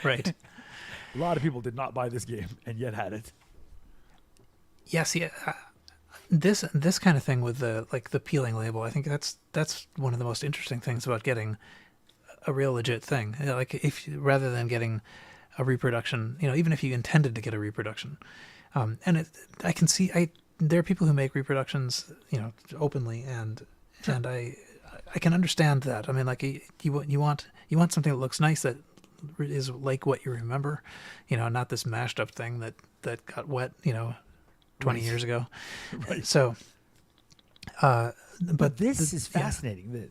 Right. A lot of people did not buy this game and yet had it. Yes, yeah. This kind of thing with the peeling label, I think that's one of the most interesting things about getting a real legit thing. Like if rather than getting a reproduction, even if you intended to get a reproduction, and I can see there are people who make reproductions, openly, and I can understand that. I mean, like you want something that looks nice, that is like what you remember, not this mashed up thing that got wet, 20 years ago. Right. So, but this is fascinating.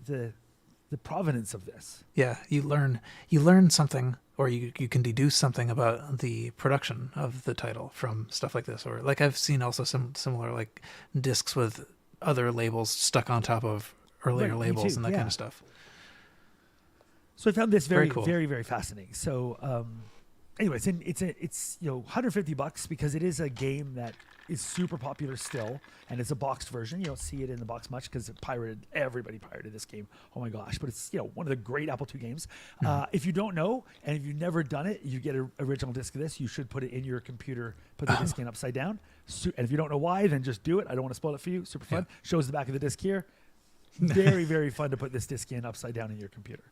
The provenance of this. Yeah, you learn something, or you can deduce something about the production of the title from stuff like this. Or like I've seen also some similar like discs with other labels stuck on top of earlier labels and that kind of stuff. So I found this very, cool. very, very fascinating. So, anyways, it's $150 because it is a game that is super popular still, and it's a boxed version. You don't see it in the box much because everybody pirated this game. Oh my gosh! But it's one of the great Apple II games. If you don't know, and if you've never done it, you get an original disc of this. You should put it in your computer, put the disc in upside down. And if you don't know why, then just do it. I don't want to spoil it for you. Super fun. Shows the back of the disc here. Very, very fun to put this disc in upside down in your computer.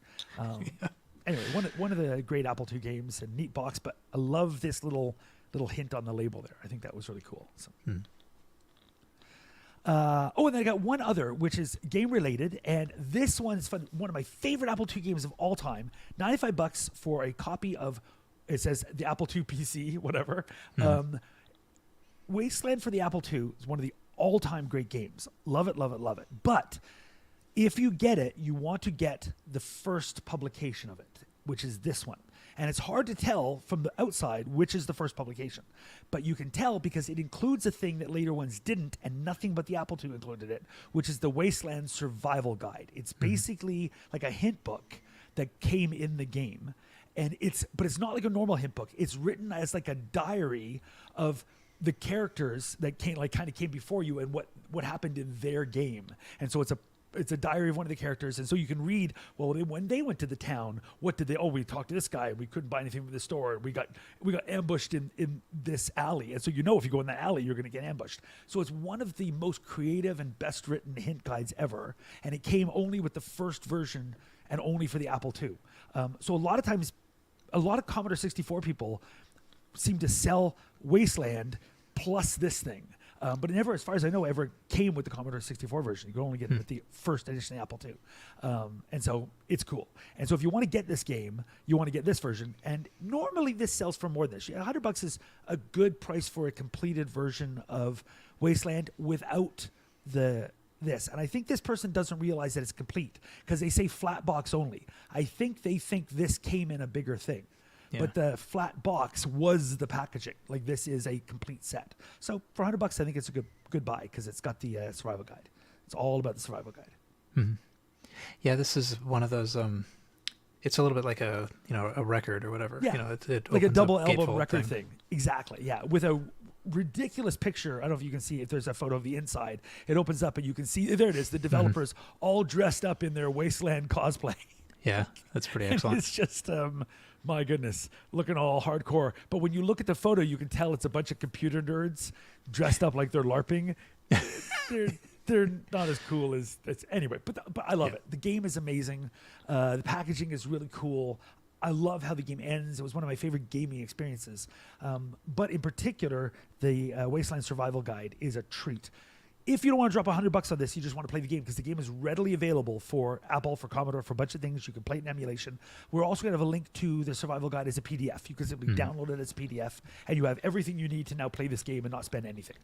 Anyway, one of the great Apple II games, a neat box, but I love this little hint on the label there. I think that was really cool. So. And then I got one other, which is game related, and this one's fun. One of my favorite Apple II games of all time. $95 for a copy of, it says the Apple II PC, whatever. Wasteland for the Apple II is one of the all-time great games. Love it, love it, love it. But if you get it, you want to get the first publication of it, which is this one. And it's hard to tell from the outside which is the first publication. But you can tell because it includes a thing that later ones didn't, and nothing but the Apple II included it, which is the Wasteland Survival Guide. It's basically like a hint book that came in the game. But it's not like a normal hint book. It's written as like a diary of the characters that kind of came before you and what happened in their game. And so it's a diary of one of the characters, and so you can read, well, when they went to the town, what did they, we talked to this guy, we couldn't buy anything from the store, we got ambushed in this alley, and so if you go in that alley, you're going to get ambushed. So it's one of the most creative and best written hint guides ever, and it came only with the first version and only for the Apple II. So a lot of times, a lot of Commodore 64 people seem to sell Wasteland plus this thing. But it never, as far as I know, ever came with the Commodore 64 version. You can only get it with the first edition of the Apple II. And so it's cool. And so if you want to get this game, you want to get this version. And normally this sells for more than this. $100 is a good price for a completed version of Wasteland without this. And I think this person doesn't realize that it's complete because they say flat box only. I think they think this came in a bigger thing. Yeah. But the flat box was the packaging. Like this is a complete set. So for $100, I think it's a good buy because it's got the survival guide. It's all about the survival guide. Mm-hmm. Yeah, this is one of those. It's a little bit like a record or whatever. Yeah, it like a double album record thing. Exactly. Yeah, with a ridiculous picture. I don't know if you can see if there's a photo of the inside. It opens up and you can see there it is. The developers all dressed up in their Wasteland cosplay. Yeah, that's pretty excellent. It's just my goodness, looking all hardcore. But when you look at the photo, you can tell it's a bunch of computer nerds dressed up like they're LARPing. They're not as cool as anyway. But I love it. The game is amazing. The packaging is really cool. I love how the game ends. It was one of my favorite gaming experiences. But in particular, the Wasteland Survival Guide is a treat. If you don't want to drop $100 on this, you just want to play the game because the game is readily available for Apple, for Commodore, for a bunch of things. You can play it in emulation. We're also going to have a link to the survival guide as a PDF. You can simply download it as a PDF, and you have everything you need to now play this game and not spend anything.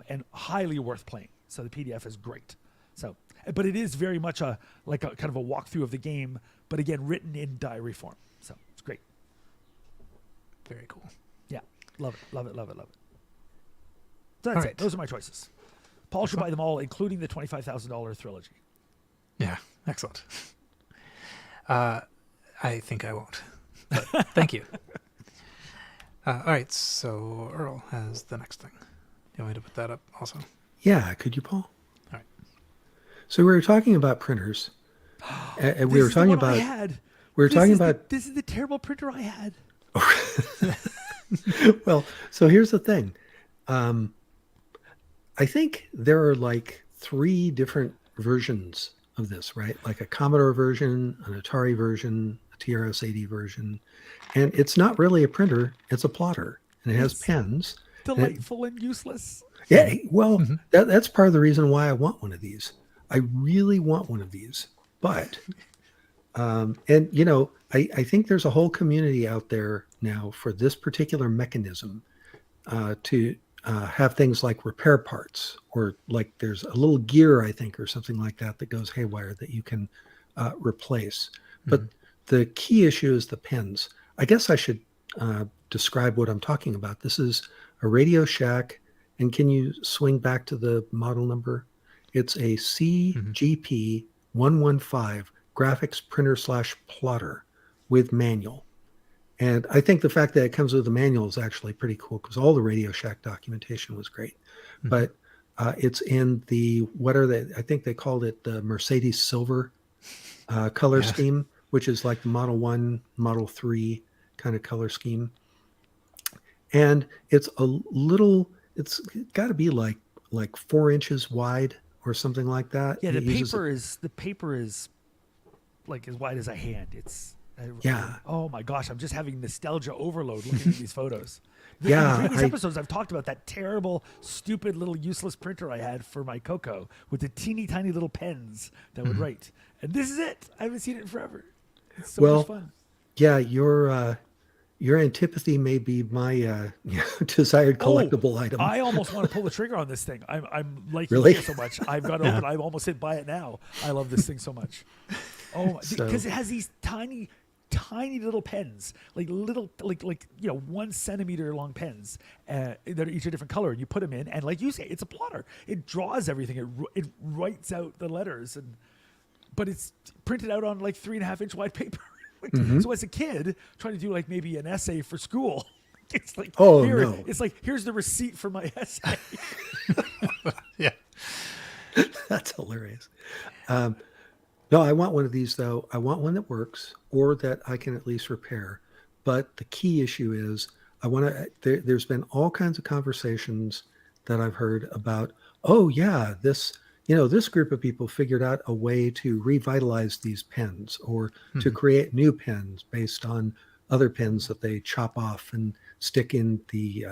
And highly worth playing. So the PDF is great. So, but it is very much kind of a walkthrough of the game, but again, written in diary form. So it's great. Very cool. Yeah, love it, love it, love it, love it. So that's it. Those are my choices. Paul should buy them all, including the $25,000 trilogy. Yeah, excellent. I think I won't. But thank you. All right, so Earl has the next thing. You want me to put that up also? Yeah, could you, Paul? All right. So we were talking about printers, and we This were is the talking one about I had. we were talking about. This is the terrible printer I had. Well, so here's the thing. I think there are like 3 different versions of this, right? Like a Commodore version, an Atari version, a TRS-80 version. And it's not really a printer, it's a plotter. And it has pens. Delightful and useless. Yeah, well, that's part of the reason why I want one of these. I really want one of these. But, and you know, I think there's a whole community out there now for this particular mechanism to have things like repair parts, or like there's a little gear, I think, or something like that that goes haywire that you can replace. But the key issue is the pens. I guess I should describe what I'm talking about. This is a Radio Shack, and can you swing back to the model number? It's a CGP 115 graphics printer / plotter with manual. And I think the fact that it comes with a manual is actually pretty cool, because all the Radio Shack documentation was great. But it's in the, what are they? I think they called it the Mercedes Silver color scheme, which is like the Model 1, Model 3 kind of color scheme. And it's a little, it's got to be like 4 inches wide or something like that. Yeah, the paper is like as wide as a hand. It's oh my gosh, I'm just having nostalgia overload looking at these photos. In previous episodes, I've talked about that terrible, stupid little useless printer I had for my Coco with the teeny tiny little pens that would write. And this is it. I haven't seen it in forever. It's so much fun. Yeah, your antipathy may be my desired collectible item. I almost want to pull the trigger on this thing. I'm liking Really? it so much. I've got to open. I've almost hit buy it now. I love this thing so much. Oh, because it has these tiny little pens, like 1 centimeter long pens that are each a different color, and you put them in, and like you say, it's a plotter. It draws everything. It writes out the letters, but it's printed out on like 3.5 inch wide paper. So as a kid trying to do like maybe an essay for school, it's like, it's like, here's the receipt for my essay. Yeah. That's hilarious. No, I want one of these though. I want one that works, or that I can at least repair. But the key issue is there's been all kinds of conversations that I've heard about, this group of people figured out a way to revitalize these pens, or to create new pens based on other pens that they chop off and stick in the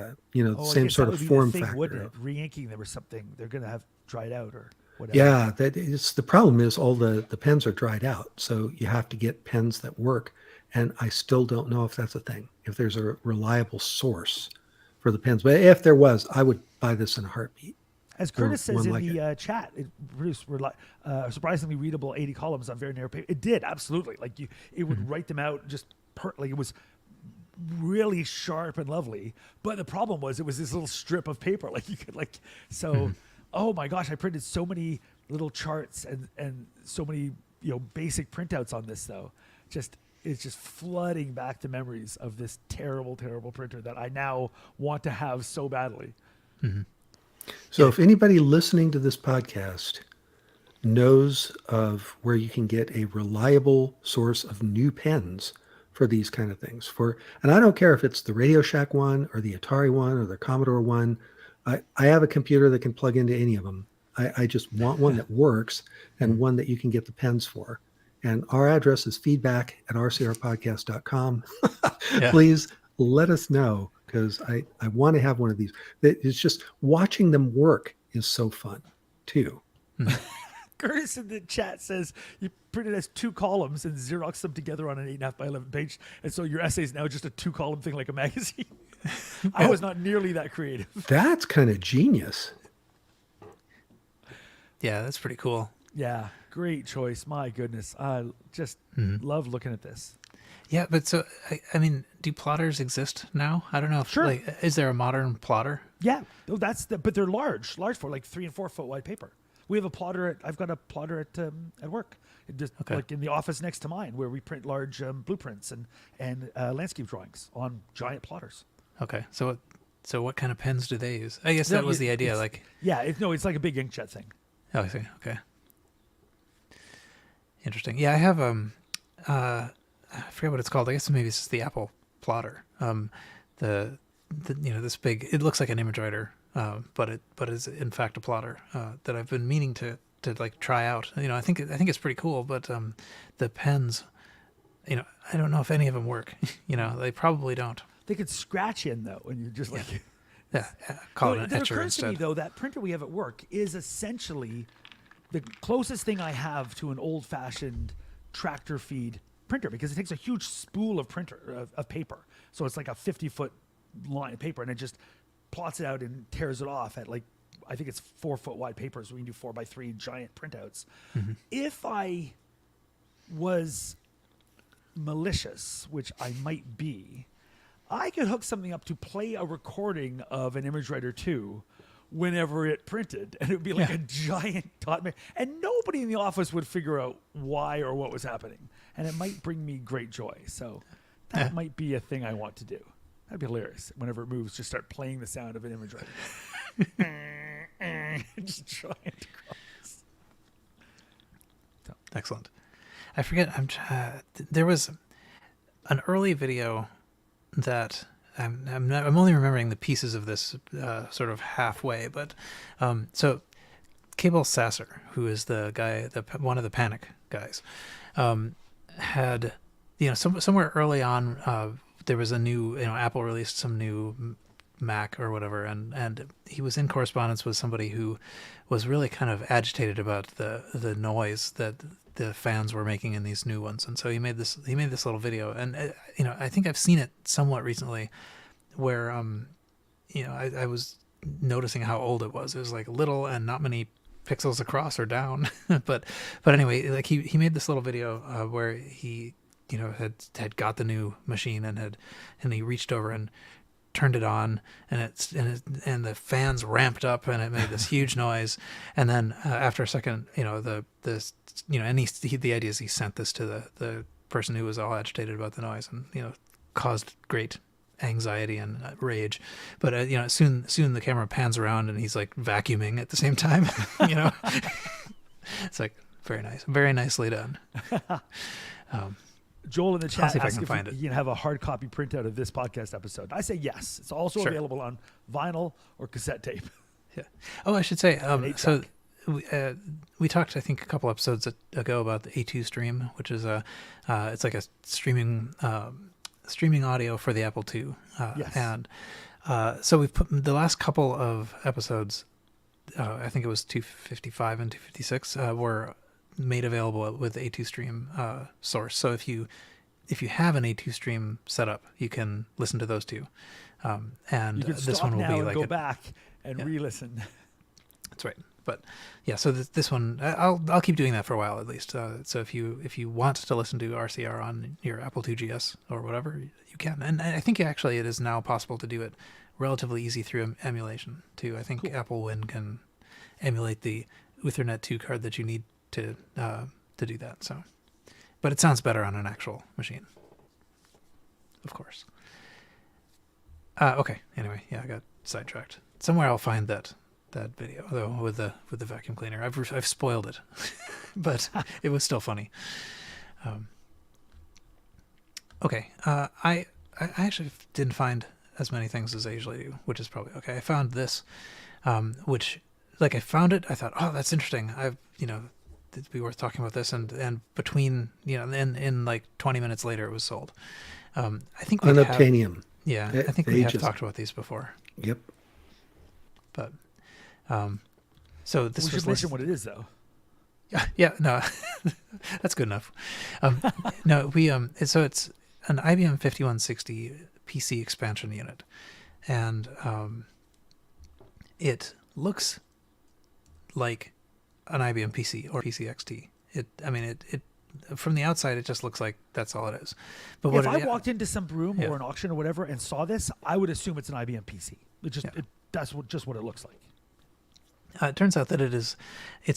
same sort of form factor. Wouldn't it? Re-inking them or something, they're going to have dried out or whatever. Yeah, the problem is all the pens are dried out, so you have to get pens that work. And I still don't know if that's a thing, if there's a reliable source for the pens. But if there was, I would buy this in a heartbeat. As Curtis says in the chat, it produced surprisingly readable 80 columns on very narrow paper. It did, absolutely. Like it would write them out just like it was really sharp and lovely. But the problem was it was this little strip of paper. Like you could oh my gosh, I printed so many little charts and so many basic printouts on this though. It's just flooding back to memories of this terrible, terrible printer that I now want to have so badly. So if anybody listening to this podcast knows of where you can get a reliable source of new pens for these kind of things, and I don't care if it's the Radio Shack one or the Atari one or the Commodore one, I have a computer that can plug into any of them. I just want one that works, and one that you can get the pens for. And our address is feedback@rcrpodcast.com. Please let us know, because I want to have one of these. It's just watching them work is so fun too. Curtis in the chat says you print it as 2 columns and Xerox them together on an 8.5 by 11 page, and so your essay is now just a 2-column thing like a magazine. I was not nearly that creative. That's kind of genius. Yeah, that's pretty cool. Yeah, great choice. My goodness, I just love looking at this. Yeah, but so I mean, do plotters exist now? I don't know. Sure. Is there a modern plotter? Yeah, but they're large for like 3 and 4 foot wide paper. We have a plotter I've got a plotter at work, like in the office next to mine, where we print large blueprints and landscape drawings on giant plotters. Okay. So what kind of pens do they use? I guess that was the idea. Like, yeah, it's like a big inkjet thing. oh, I see. Okay. Interesting. Yeah, I have I forget what it's called. I guess maybe it's just the Apple plotter. The this big. It looks like an Imagewriter, but is in fact a plotter that I've been meaning to like try out. I think it's pretty cool. But the pens, I don't know if any of them work. They probably don't. They could scratch in though, and you're just like. Yeah, call it an It etcher occurs to me instead. though that printer we have at work is essentially the closest thing I have to an old-fashioned tractor feed printer, because it takes a huge spool of paper. So it's like a 50-foot line of paper, and it just plots it out and tears it off at like, I think it's 4-foot wide paper, so we can do 4x3 giant printouts. Mm-hmm. If I was malicious, which I might be, I could hook something up to play a recording of an Imagewriter II whenever it printed, and it would be like a giant dot, and nobody in the office would figure out why or what was happening, and it might bring me great joy. So that might be a thing I want to do. That'd be hilarious. Whenever it moves, just start playing the sound of an Imagewriter. Just giant across. So. Excellent. I forget. There was an early video that I'm only remembering the pieces of this sort of halfway, but so Cable Sasser, who is the guy, one of the Panic guys, had somewhere early on there was a new Apple released some new Mac or whatever, and he was in correspondence with somebody who was really kind of agitated about the noise that the fans were making in these new ones, and so he made this little video, and I think I've seen it somewhat recently, where I was noticing how old it was. It was like little and not many pixels across or down, but anyway, like he made this little video where he had got the new machine and he reached over and turned it on, and the fans ramped up, and it made this huge noise. And then after a second, the idea is he sent this to the person who was all agitated about the noise, and caused great anxiety and rage. But soon the camera pans around, and he's like vacuuming at the same time. It's like very nicely done. Joel in the chat if I asked can if find it. you can have a hard copy printout of this podcast episode. I say yes. It's also available on vinyl or cassette tape. Yeah. Oh, I should say, so track. we talked, I think, a couple episodes ago about the A2 stream, which is it's like a streaming audio for the Apple II. Yes. And so we've put the last couple of episodes, I think it was 255 and 256, were made available with the A2 stream source. So if you have an A2 stream set up, you can listen to those two. And you can this stop one will now be and like go back and re-listen. That's right. But yeah, so this one, I'll keep doing that for a while at least. So if you want to listen to RCR on your Apple II GS or whatever, you can. And I think actually it is now possible to do it relatively easy through emulation too. I think Apple Win can emulate the Ethernet 2 card that you need to do that. So, but it sounds better on an actual machine, of course. Okay. Anyway, yeah, I got sidetracked. Somewhere I'll find that video though with the vacuum cleaner. I've spoiled it, but it was still funny. Okay. I actually didn't find as many things as I usually do, which is probably okay. I found this, which like I found it. I thought, oh, that's interesting. It'd be worth talking about this, and between in like 20 minutes later it was sold. I think Unobtainium. I think we have talked about these before. Yep. But so this We was should mention what it is though. yeah, no, that's good enough. No, we so it's an IBM 5160 PC expansion unit, and it looks like an IBM PC or PC XT. It from the outside it just looks like that's all it is. But If I walked into some room or an auction or whatever and saw this, I would assume it's an IBM PC. That's just what it looks like. It turns out that it's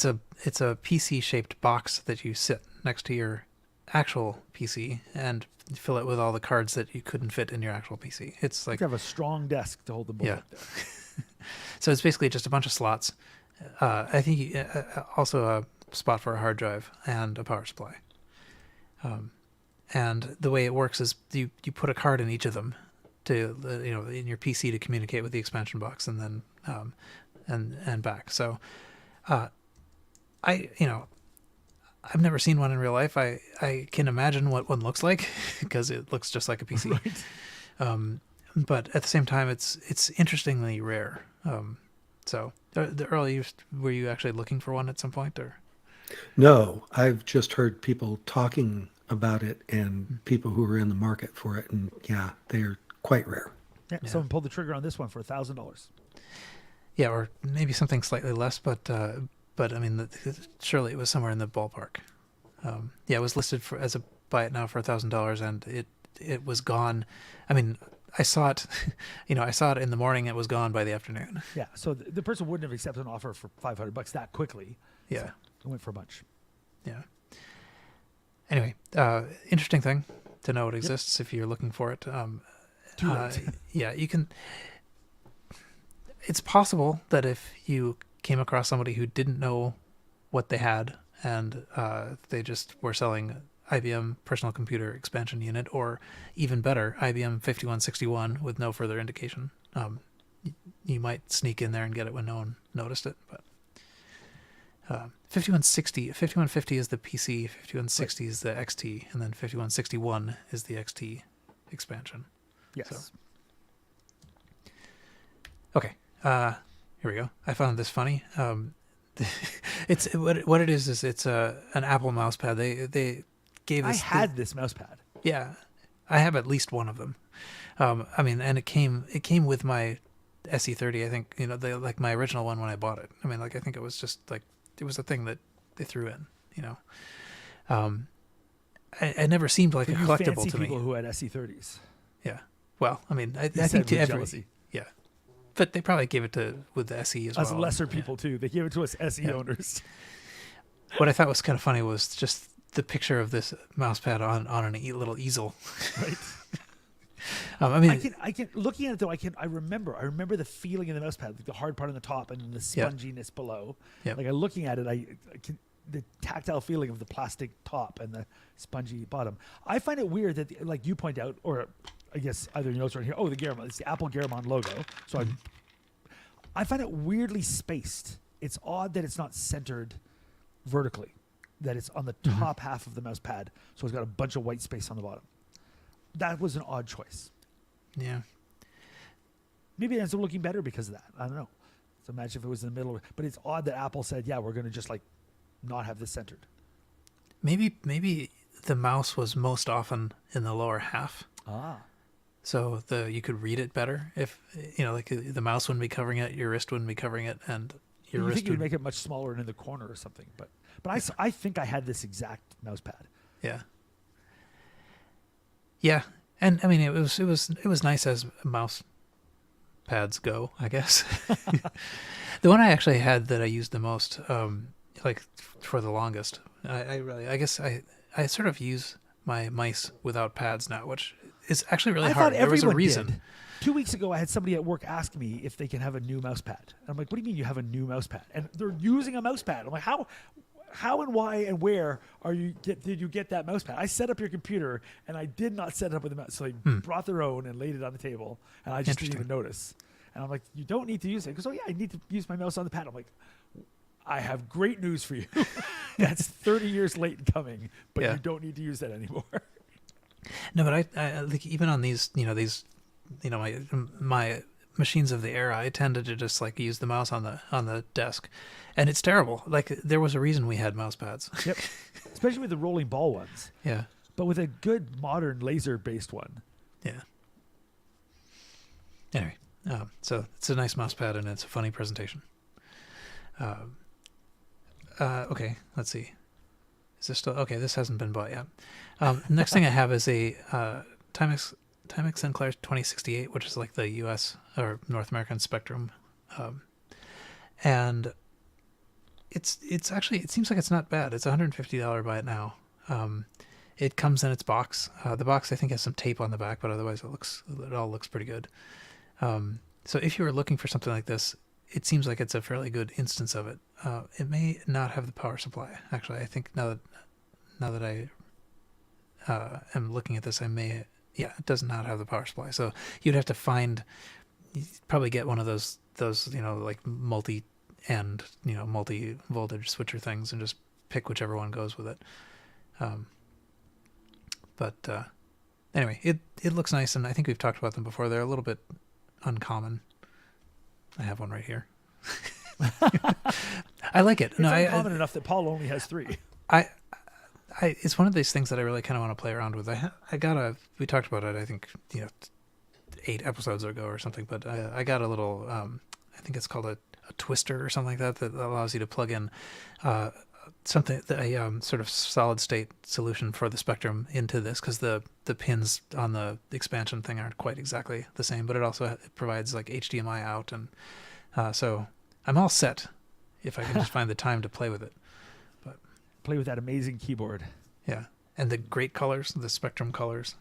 a PC shaped box that you sit next to your actual PC and fill it with all the cards that you couldn't fit in your actual PC. It's like You have a strong desk to hold them both Yeah. up there. so it's basically just a bunch of slots. I think also a spot for a hard drive and a power supply. And the way it works is you put a card in each of them to in your PC to communicate with the expansion box, and then and back. So I've never seen one in real life. I can imagine what one looks like because it looks just like a PC. Right. But at the same time, it's interestingly rare. So the earliest, were you actually looking for one at some point, or? No, I've just heard people talking about it and people who are in the market for it, and yeah, they're quite rare. Yeah. Someone pulled the trigger on this one for $1,000. Yeah, or maybe something slightly less, but I mean, surely it was somewhere in the ballpark. Yeah, it was listed as a buy it now for $1,000, and it was gone. I mean, I saw it, I saw it in the morning. It was gone by the afternoon. Yeah. So the person wouldn't have accepted an offer for $500 that quickly. Yeah. So it went for a bunch. Yeah. Anyway, interesting thing to know it exists if you're looking for it. Too late. Yeah, you can. It's possible that if you came across somebody who didn't know what they had and they just were selling IBM personal computer expansion unit, or even better, IBM 5161 with no further indication, you might sneak in there and get it when no one noticed it. But 5150 is the PC, 5160 is the XT, and then 5161 is the XT expansion. Yes. So. Okay, here we go. I found this funny. It's what it is it's an Apple mouse pad. They gave us. I had this mouse pad. Yeah, I have at least one of them. I mean, and it came with my SE30. I think like my original one when I bought it. I mean, like I think it was just like it was a thing that they threw in. It never seemed like a collectible to me. People who had SE30s. Yeah. Well, I mean, I He think said with to jealousy. yeah, but they probably gave it with the SE as well. Us lesser people too. They gave it to us SE owners. What I thought was kind of funny was just the picture of this mouse pad on a little easel. Right. I mean, I can looking at it though. I remember the feeling of the mouse pad, like the hard part on the top and then the sponginess below. Yeah. Like looking at it, I can the tactile feeling of the plastic top and the spongy bottom. I find it weird that, like you point out, or I guess either your notes right here. Oh, the Garamond. It's the Apple Garamond logo. So I find it weirdly spaced. It's odd that it's not centered vertically, that it's on the top half of the mouse pad. So it's got a bunch of white space on the bottom. That was an odd choice. yeah. Maybe it ends up looking better because of that. I don't know. So imagine if it was in the middle. But it's odd that Apple said, yeah, we're going to just like not have this centered. Maybe the mouse was most often in the lower half. Ah. So you could read it better if like the mouse wouldn't be covering it, your wrist wouldn't be covering it, and your You wrist think you'd make it much smaller and in the corner or something. But I think I had this exact mouse pad. Yeah. Yeah, and I mean it was nice as mouse pads go, I guess. The one I actually had that I used the most, like for the longest, I guess I sort of use my mice without pads now, which is actually really hard. There was a reason. Did. 2 weeks ago, I had somebody at work ask me if they can have a new mouse pad. And I'm like, what do you mean you have a new mouse pad? And they're using a mouse pad. I'm like, how and why and where did you get that mouse pad? I set up your computer and I did not set it up with a mouse. So they brought their own and laid it on the table and I just didn't even notice. And I'm like, you don't need to use it. He goes, oh yeah, I need to use my mouse on the pad. I'm like, I have great news for you. That's 30 years late in coming, but you don't need to use that anymore. No, but I like even on these, my machines of the era, I tended to just like use the mouse on the desk, and it's terrible. Like there was a reason we had mouse pads. Yep, especially with the rolling ball ones. Yeah, but with a good modern laser-based one. Yeah. Anyway, so it's a nice mouse pad and it's a funny presentation. Okay, let's see. Is this still okay? This hasn't been bought yet. Next thing I have is a Timex Sinclair 2068, which is like the U.S. or North American Spectrum, and it's actually, it seems like it's not bad. It's $150 buy it now. It comes in its box. The box, I think, has some tape on the back, but otherwise it all looks pretty good. So if you were looking for something like this, it seems like it's a fairly good instance of it. It may not have the power supply. Actually, I think now that I am looking at this, it does not have the power supply. So you'd have to probably get one of those like multi-end, multi-voltage switcher things and just pick whichever one goes with it. But anyway, it looks nice, and I think we've talked about them before. They're a little bit uncommon. I have one right here. I like it. It's uncommon enough that Paul only has 3. It's one of these things that I really kind of want to play around with. We talked about it, I think, 8 episodes ago or something, but I got a little, I think it's called a twister or something like that allows you to plug in a sort of solid state solution for the Spectrum into this, because the pins on the expansion thing aren't quite exactly the same, but it also provides like HDMI out, and so I'm all set if I can just find the time to play with it. But play with that amazing keyboard. Yeah, and the great colors, the Spectrum colors.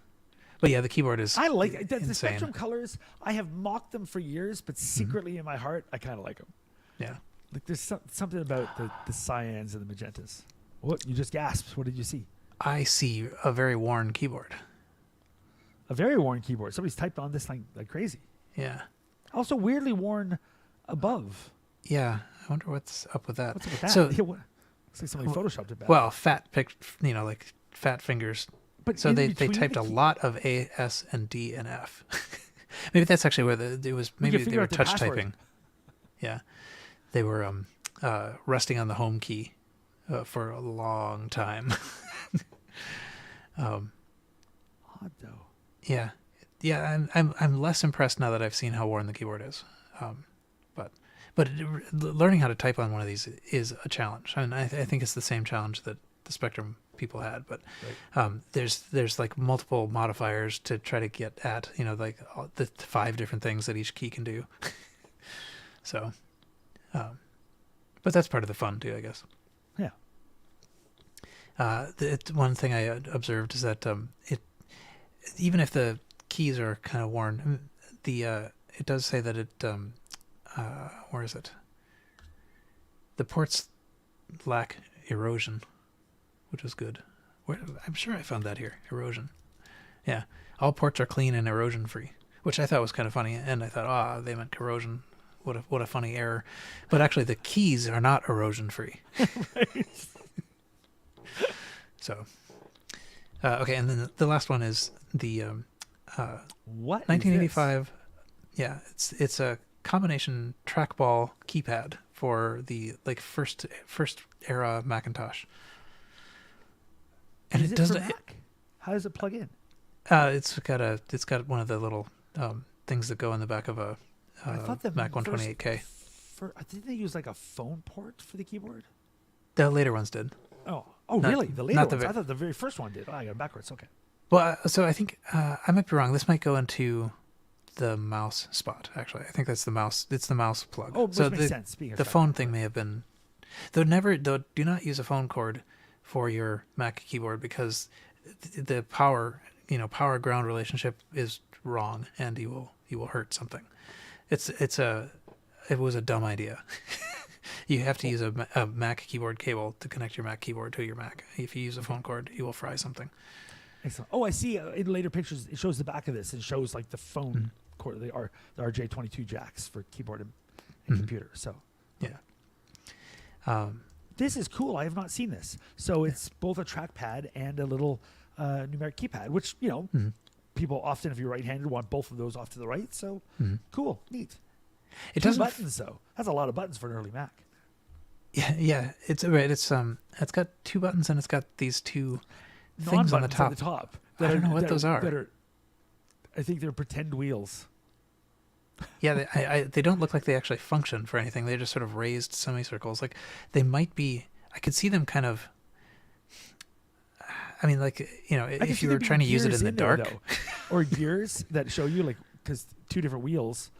But yeah, the keyboard is I like the insane. Spectrum colors. I have mocked them for years, but secretly in my heart, I kind of like them. Yeah. Like there's something about the cyans and the magentas. What? You just gasped. What did you see? I see a very worn keyboard. A very worn keyboard. Somebody's typed on this thing like crazy. Yeah. Also weirdly worn above. Yeah. I wonder what's up with that. What's up with that? So, looks like somebody photoshopped it back. well, like fat fingers. But so they between typed a lot of A, S, and D, and F. Maybe that's actually where maybe they were touch typing. Yeah. They were resting on the home key for a long time. Odd though. Yeah. I'm less impressed now that I've seen how worn the keyboard is. But learning how to type on one of these is a challenge. I mean, I think it's the same challenge that the Spectrum people had, but right. There's like multiple modifiers to try to get at, like the 5 different things that each key can do. So, but that's part of the fun too, I guess. Yeah. One thing I observed is that even if the keys are kind of worn, it does say that it where is it? The ports lack erosion, which is good. I'm sure I found that here. Erosion. Yeah. All ports are clean and erosion free, which I thought was kind of funny. And I thought, they meant corrosion. What a funny error. But actually the keys are not erosion free. Right. So, okay. And then the last one is the, what 1985. Yeah. It's a combination trackball keypad for the first era Macintosh. And it doesn't. How does it plug in? It's got one of the little things that go in the back of a Mac 128K. Didn't they use like a phone port for the keyboard? The later ones did. Oh, really? The later ones? I thought the very first one did. Oh, I got it backwards. Okay. Well, so I think I might be wrong. This might go into the mouse spot. Actually, I think that's the mouse. It's the mouse plug. Oh, which so makes sense. The phone thing may have been. Though do not use a phone cord for your Mac keyboard, because the power ground relationship is wrong, and you will hurt something. It was a dumb idea. You have to use a Mac keyboard cable to connect your Mac keyboard to your Mac. If you use a phone cord, you will fry something. Excellent. Oh, I see. In later pictures, it shows the back of this. It shows like the phone cord, the RJ22 jacks for keyboard and computer. So, yeah. This is cool. I have not seen this. So it's both a trackpad and a little numeric keypad, which, people often, if you're right-handed, want both of those off to the right. So cool, neat. It 2 doesn't buttons though. That's a lot of buttons for an early Mac. Yeah. It's right. It's got 2 buttons, and it's got these 2 things on the top. I don't know what those are. I think they're pretend wheels. Yeah, they don't look like they actually function for anything. They're just sort of raised semicircles. Like they might be. I could see them kind of. I mean, if you were trying to use it in the dark, there, or gears that show you, because 2 different wheels,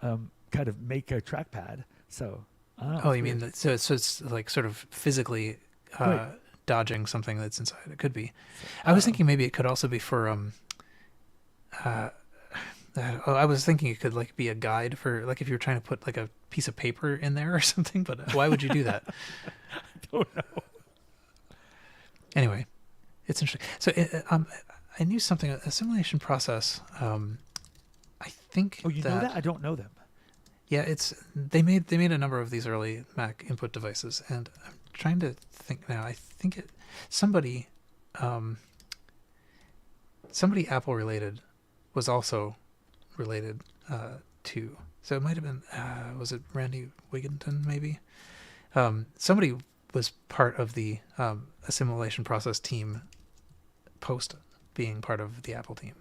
kind of make a trackpad. So. You mean so it's like sort of physically dodging something that's inside. It could be. I was thinking maybe it could also be for I was thinking it could like be a guide for like if you're trying to put like a piece of paper in there or something. But why would you do that? I don't know. Anyway, it's interesting. So I knew something. Assimilation Process. I think. Oh, you know that? I don't know them. Yeah, they made a number of these early Mac input devices, and I'm trying to think now. I think somebody Apple related was also related to. So it might have been was it Randy Wigginton maybe? Somebody was part of the Assimilation Process team post being part of the Apple team.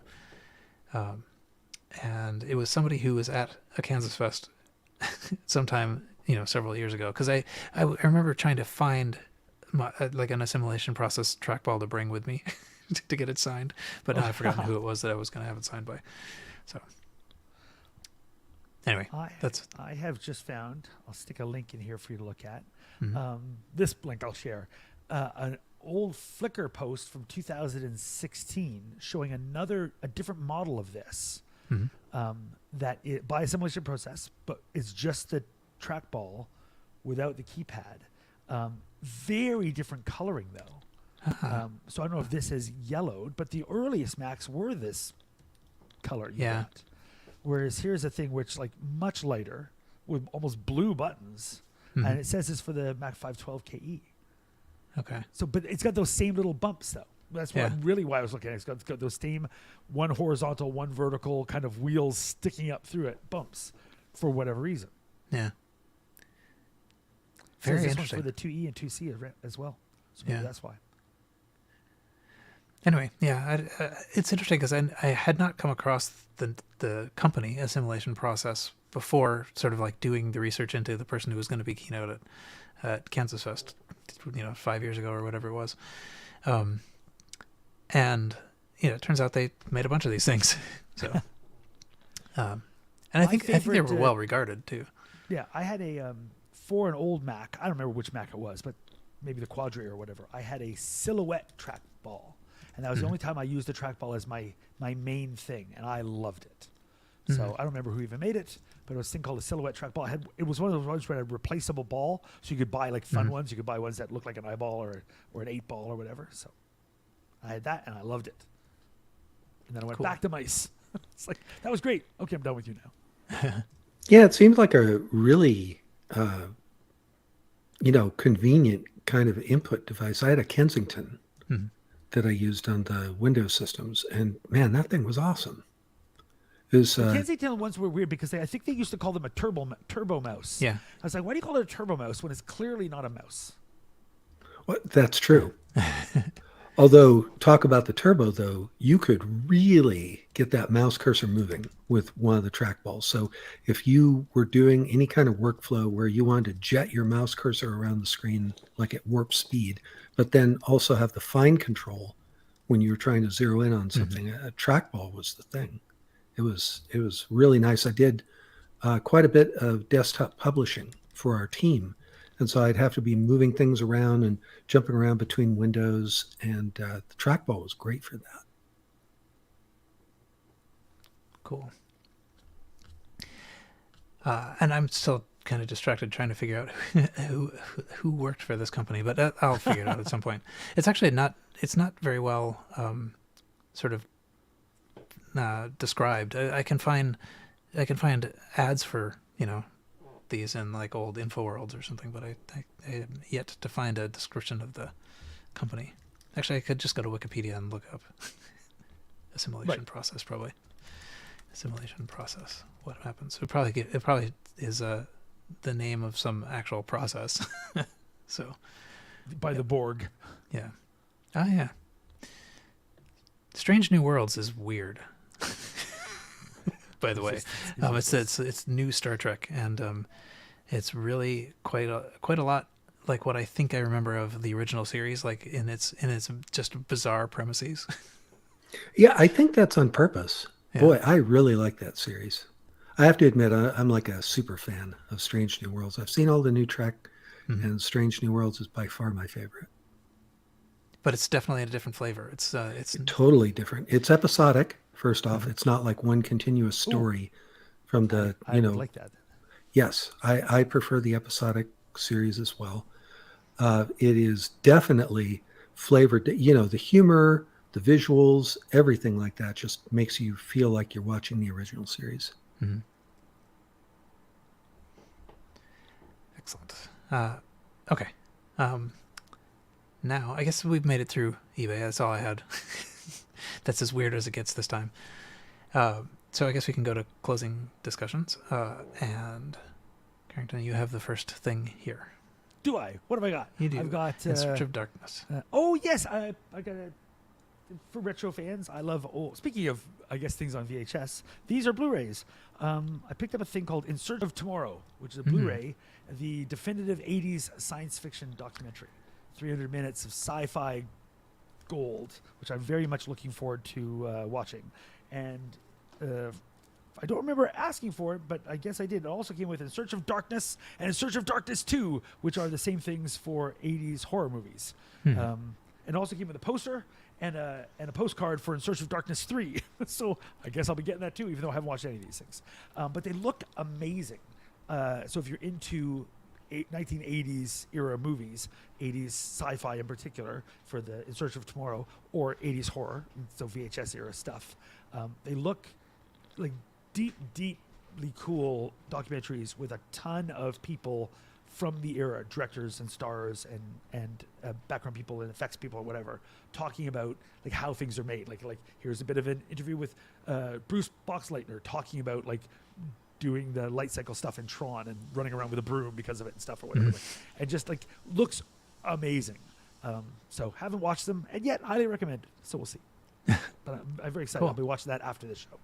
And it was somebody who was at a Kansas Fest sometime, several years ago. Because I remember trying to find like an Assimilation Process trackball to bring with me to get it signed, but now I've forgotten who it was that I was going to have it signed by. So anyway, I have just found. I'll stick a link in here for you to look at. Mm-hmm. This link I'll share. An old Flickr post from 2016 showing a different model of this. Mm-hmm. By Assimilation Process, but it's just the trackball without the keypad. Very different coloring though. So I don't know if this is yellowed, but the earliest Macs were this color. Yeah. Whereas here's a thing which like much lighter with almost blue buttons, and it says it's for the Mac 512 KE. Okay. So, but it's got those same little bumps though. That's why I was looking at it. It's got those same one horizontal, one vertical kind of wheels sticking up through it, bumps, for whatever reason. Yeah. So Very this interesting. one's for the 2E and 2C as well. So maybe that's why. Anyway, yeah, it's interesting because I had not come across the company Assimilation Process before sort of like doing the research into the person who was going to be keynote at Kansas Fest, 5 years ago or whatever it was. And it turns out they made a bunch of these things. So, and I think they were well regarded too. Yeah, I had for an old Mac. I don't remember which Mac it was, but maybe the Quadri or whatever. I had a Silhouette trackball, and that was the only time I used the trackball as my main thing, and I loved it. So I don't remember who even made it, but it was a thing called a Silhouette trackball. It was one of those ones where it had a replaceable ball, so you could buy like fun ones. You could buy ones that looked like an eyeball or an 8-ball or whatever. So I had that, and I loved it. And then I went back to mice. It's like, that was great. Okay, I'm done with you now. Yeah, it seems like a really, convenient kind of input device. I had a Kensington that I used on the Windows systems, and man, that thing was awesome. The Kensington ones were weird because I think they used to call them a turbo mouse. Yeah. I was like, why do you call it a turbo mouse when it's clearly not a mouse? Well, that's true. Although, talk about the turbo, though, you could really get that mouse cursor moving with one of the trackballs. So if you were doing any kind of workflow where you wanted to jet your mouse cursor around the screen like at warp speed, but then also have the fine control when you were trying to zero in on something, a trackball was the thing. It was really nice. I did quite a bit of desktop publishing for our team. And so I'd have to be moving things around and jumping around between windows, and the trackball was great for that. Cool. And I'm still kind of distracted trying to figure out who worked for this company, but I'll figure it out at some point. It's actually not very well sort of described. I can find ads for these in like old InfoWorlds or something, but I am yet to find a description of the company. Actually, I could just go to Wikipedia and look up Assimilation Process. Probably Assimilation Process. What happens? It probably is the name of some actual process. So by the Borg. Yeah. Oh yeah. Strange New Worlds is weird. By the way, it's new Star Trek, and it's really quite a lot like what I think I remember of the original series, like in its just bizarre premises. Yeah, I think that's on purpose. Yeah. Boy, I really like that series. I have to admit, I'm like a super fan of Strange New Worlds. I've seen all the new Trek, and Strange New Worlds is by far my favorite. but it's definitely a different flavor. It's Totally different. It's episodic. First off, it's not like one continuous story from the, I would like that. Yes, I prefer the episodic series as well. It is definitely flavored. The humor, the visuals, everything like that just makes you feel like you're watching the original series. Mm-hmm. Excellent. Okay. Now, I guess we've made it through eBay. That's all I had. That's as weird as it gets this time. So I guess we can go to closing discussions. And Carrington, you have the first thing here. Do I? What have I got? You do. I've got In Search of Darkness. Oh yes, I got a. For retro fans, I love. Oh, speaking of, I guess things on VHS. These are Blu-rays. I picked up a thing called In Search of Tomorrow, which is a Blu-ray, the definitive '80s science fiction documentary, 300 minutes of sci-fi gold, which I'm very much looking forward to watching. And I don't remember asking for it, but I guess I did. It also came with In Search of Darkness and In Search of Darkness 2, which are the same things for '80s horror movies. And also came with a poster and a postcard for In Search of Darkness 3. So I guess I'll be getting that too, even though I haven't watched any of these things. But they look amazing. So if you're into 1980s era movies, 80s sci-fi in particular, for the In Search of Tomorrow, or 80s horror, so VHS era stuff, they look like deeply cool documentaries with a ton of people from the era, directors and stars and background people and effects people or whatever, talking about like how things are made. Like here's a bit of an interview with Bruce Boxleitner talking about like doing the light cycle stuff in Tron and running around with a broom because of it and stuff or whatever. And just like looks amazing. So haven't watched them and yet highly recommend. So we'll see. But I'm very excited. Cool. I'll be watching that after this show.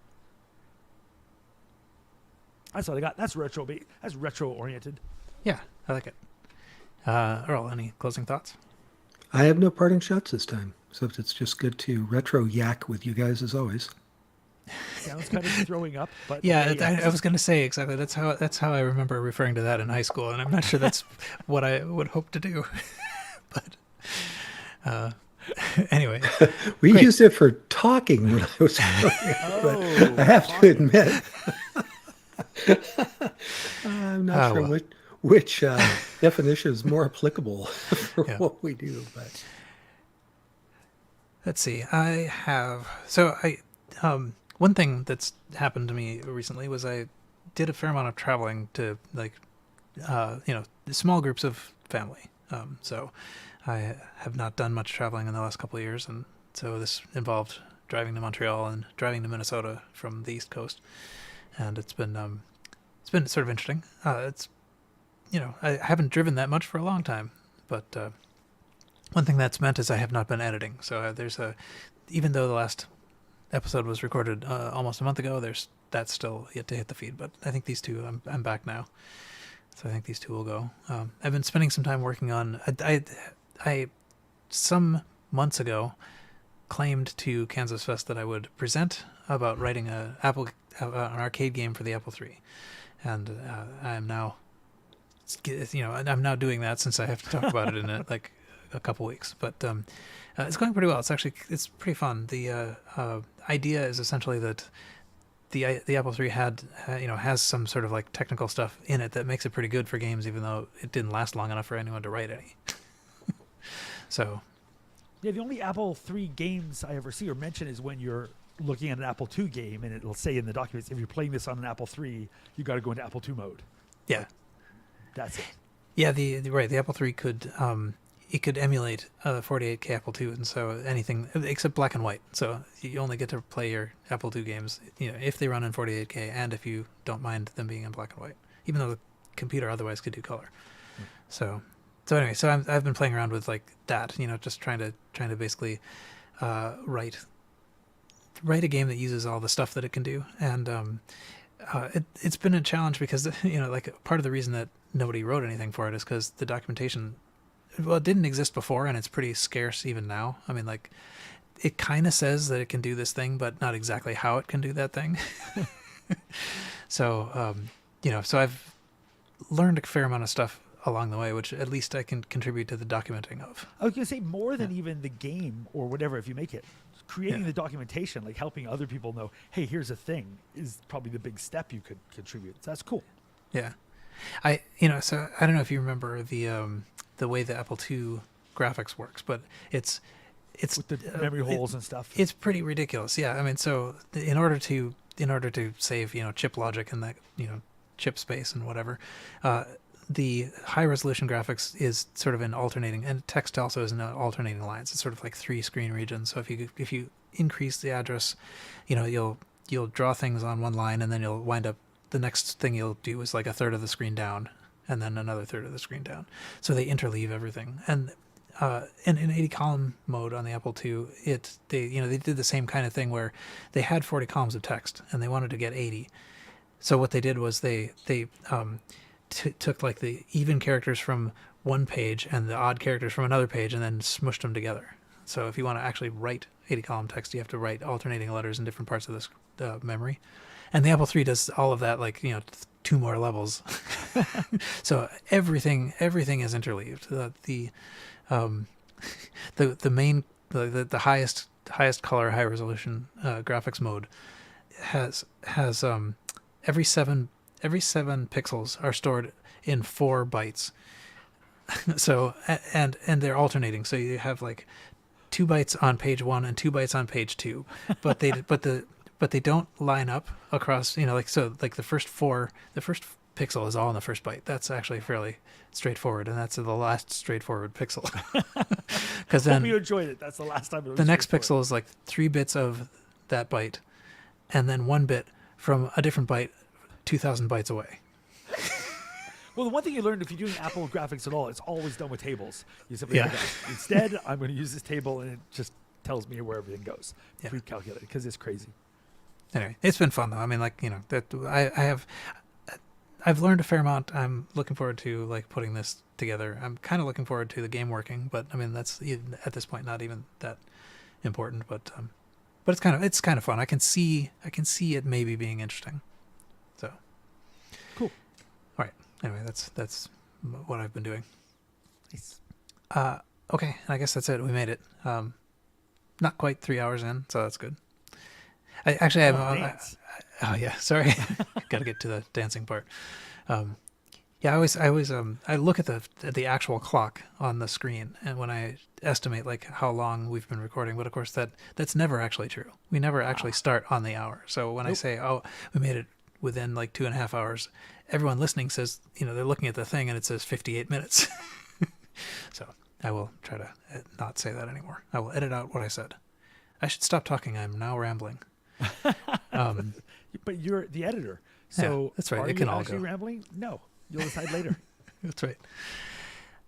That's what I got. That's retro. That's retro oriented. Yeah, I like it. Earl, any closing thoughts? I have no parting shots this time, except it's just good to retro yak with you guys as always. Sounds kind of throwing up, but Yeah, okay, I was going to say exactly. That's how I remember referring to that in high school, and I'm not sure that's what I would hope to do. But anyway, we great. used it for talking when I was growing up, but I have to admit, I'm not sure which definition is more applicable for what we do. But let's see. One thing that's happened to me recently was I did a fair amount of traveling to small groups of family. So I have not done much traveling in the last couple of years, and so this involved driving to Montreal and driving to Minnesota from the East Coast, and it's been sort of interesting. I haven't driven that much for a long time, but one thing that's meant is I have not been editing. So even though the last episode was recorded almost a month ago, that's still yet to hit the feed. But I think these two, I'm back now, so I think these two will go. I've been spending some time working on. I some months ago claimed to Kansas Fest that I would present about writing an arcade game for the Apple III, and I'm now doing that since I have to talk about it in a couple weeks. But it's going pretty well. It's pretty fun. The idea is essentially that the Apple III has some sort of like technical stuff in it that makes it pretty good for games, even though it didn't last long enough for anyone to write any. So yeah, the only Apple III games I ever see or mention is when you're looking at an Apple II game and it'll say in the documents, if you're playing this on an Apple III, you got to go into Apple II mode. Yeah, that's it. Yeah, the Apple III could emulate 48K Apple II, and so anything except black and white. So you only get to play your Apple II games, if they run in 48K, and if you don't mind them being in black and white, even though the computer otherwise could do color. So anyway, I've been playing around with like that, just trying to basically write a game that uses all the stuff that it can do, and it's been a challenge because part of the reason that nobody wrote anything for it is because the documentation, it didn't exist before, and it's pretty scarce even now. I mean, like, it kind of says that it can do this thing, but not exactly how it can do that thing. So, so I've learned a fair amount of stuff along the way, which at least I can contribute to the documenting of. I was going to say more than even the game or whatever, if you make it. Creating the documentation, like helping other people know, hey, here's a thing, is probably the big step you could contribute. So that's cool. Yeah. So I don't know if you remember the way the Apple II graphics works, but it's with the memory holes and stuff. It's pretty ridiculous. Yeah. I mean, so in order to save, chip logic and that, chip space and whatever, the high resolution graphics is sort of in alternating, and text also is in alternating lines. It's sort of like 3 screen regions. So if you increase the address, you'll draw things on one line, and then you'll wind up, the next thing you'll do is like a third of the screen down, and then another third of the screen down. So they interleave everything. And in 80 column mode on the Apple II, they did the same kind of thing where they had 40 columns of text and they wanted to get 80. So what they did was they took like the even characters from one page and the odd characters from another page and then smushed them together. So if you want to actually write 80 column text, you have to write alternating letters in different parts of this memory. And the Apple III does all of that, like, 2 more levels. So everything is interleaved. The highest color, high resolution graphics mode has every seven pixels are stored in 4 bytes. So and they're alternating. So you have like 2 bytes on page 1 and 2 bytes on page 2, but they don't line up across. The first pixel is all in the first byte. That's actually fairly straightforward, and that's the last straightforward pixel. Because then hope you enjoyed it. That's the last time. The next pixel is like 3 bits of that byte, and then 1 bit from a different byte 2,000 bytes away. Well, the one thing you learned if you're doing Apple graphics at all, it's always done with tables. You simply instead, I'm going to use this table, and it just tells me where everything goes. Yeah. Pre-calculated, because it's crazy. Anyway, it's been fun though. I mean, I've learned a fair amount. I'm looking forward to like putting this together. I'm kind of looking forward to the game working, but I mean that's at this point not even that important. But it's kind of fun. I can see it maybe being interesting. So cool. All right. Anyway, that's what I've been doing. Nice. Okay, I guess that's it. We made it. Not quite 3 hours in, so that's good. I actually have. Oh yeah, sorry. Got to get to the dancing part. I always I look at the actual clock on the screen, and when I estimate like how long we've been recording, but of course that's never actually true. We never actually start on the hour. So when I say, oh, we made it within like 2.5 hours, everyone listening says, they're looking at the thing and it says 58 minutes. So I will try to not say that anymore. I will edit out what I said. I should stop talking. I'm now rambling. But you're the editor, so yeah, that's right. Are it can you all actually go. Rambling? No, you'll decide later. That's right.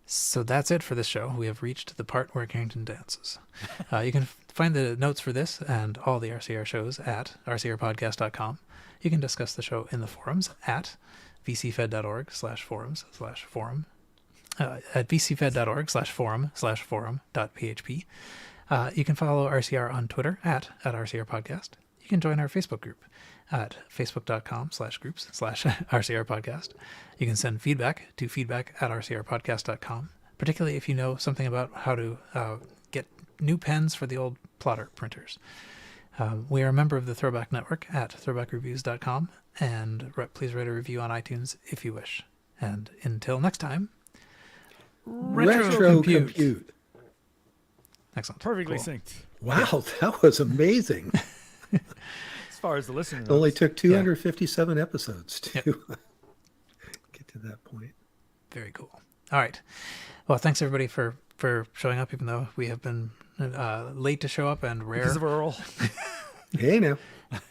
So that's it for this show. We have reached the part where Carrington dances. You can find the notes for this and all the RCR shows at rcrpodcast.com. You can discuss the show in the forums at vcfed.org/forums/forum. At vcfed.org/forum/forum.php. You can follow RCR on Twitter at RCRPodcast. You can join our Facebook group at facebook.com/groups/RCRPodcast. You can send feedback to feedback@rcrpodcast.com, particularly if you know something about how to get new pens for the old plotter printers. We are a member of the Throwback Network at throwbackreviews.com, and please write a review on iTunes if you wish. And until next time, Retrocompute. Excellent. Perfectly Cool. synced. Wow, that was amazing. As far as the listener It only knows. took 257 episodes to Yep. get to that point. Very cool. All right. Well, thanks everybody for showing up, even though we have been late to show up and rare. Because of Earl. Hey, now.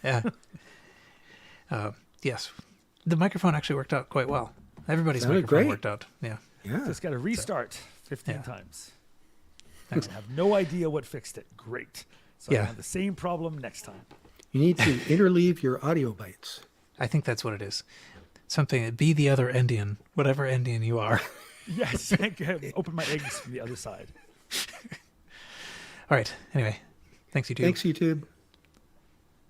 Yeah. Yes. The microphone actually worked out quite well. Everybody's Sounded microphone great. worked out. Yeah. Yeah. Just got to restart 15 Yeah. times. I Excellent. have no idea what fixed it. Great. So Yeah. I have the same problem next time. You need to interleave your audio bytes. I think that's what it is. Something, be the other Endian, whatever Endian you are. Yes. Open my eggs from the other side. All right. Anyway, thanks, YouTube. Thanks, YouTube.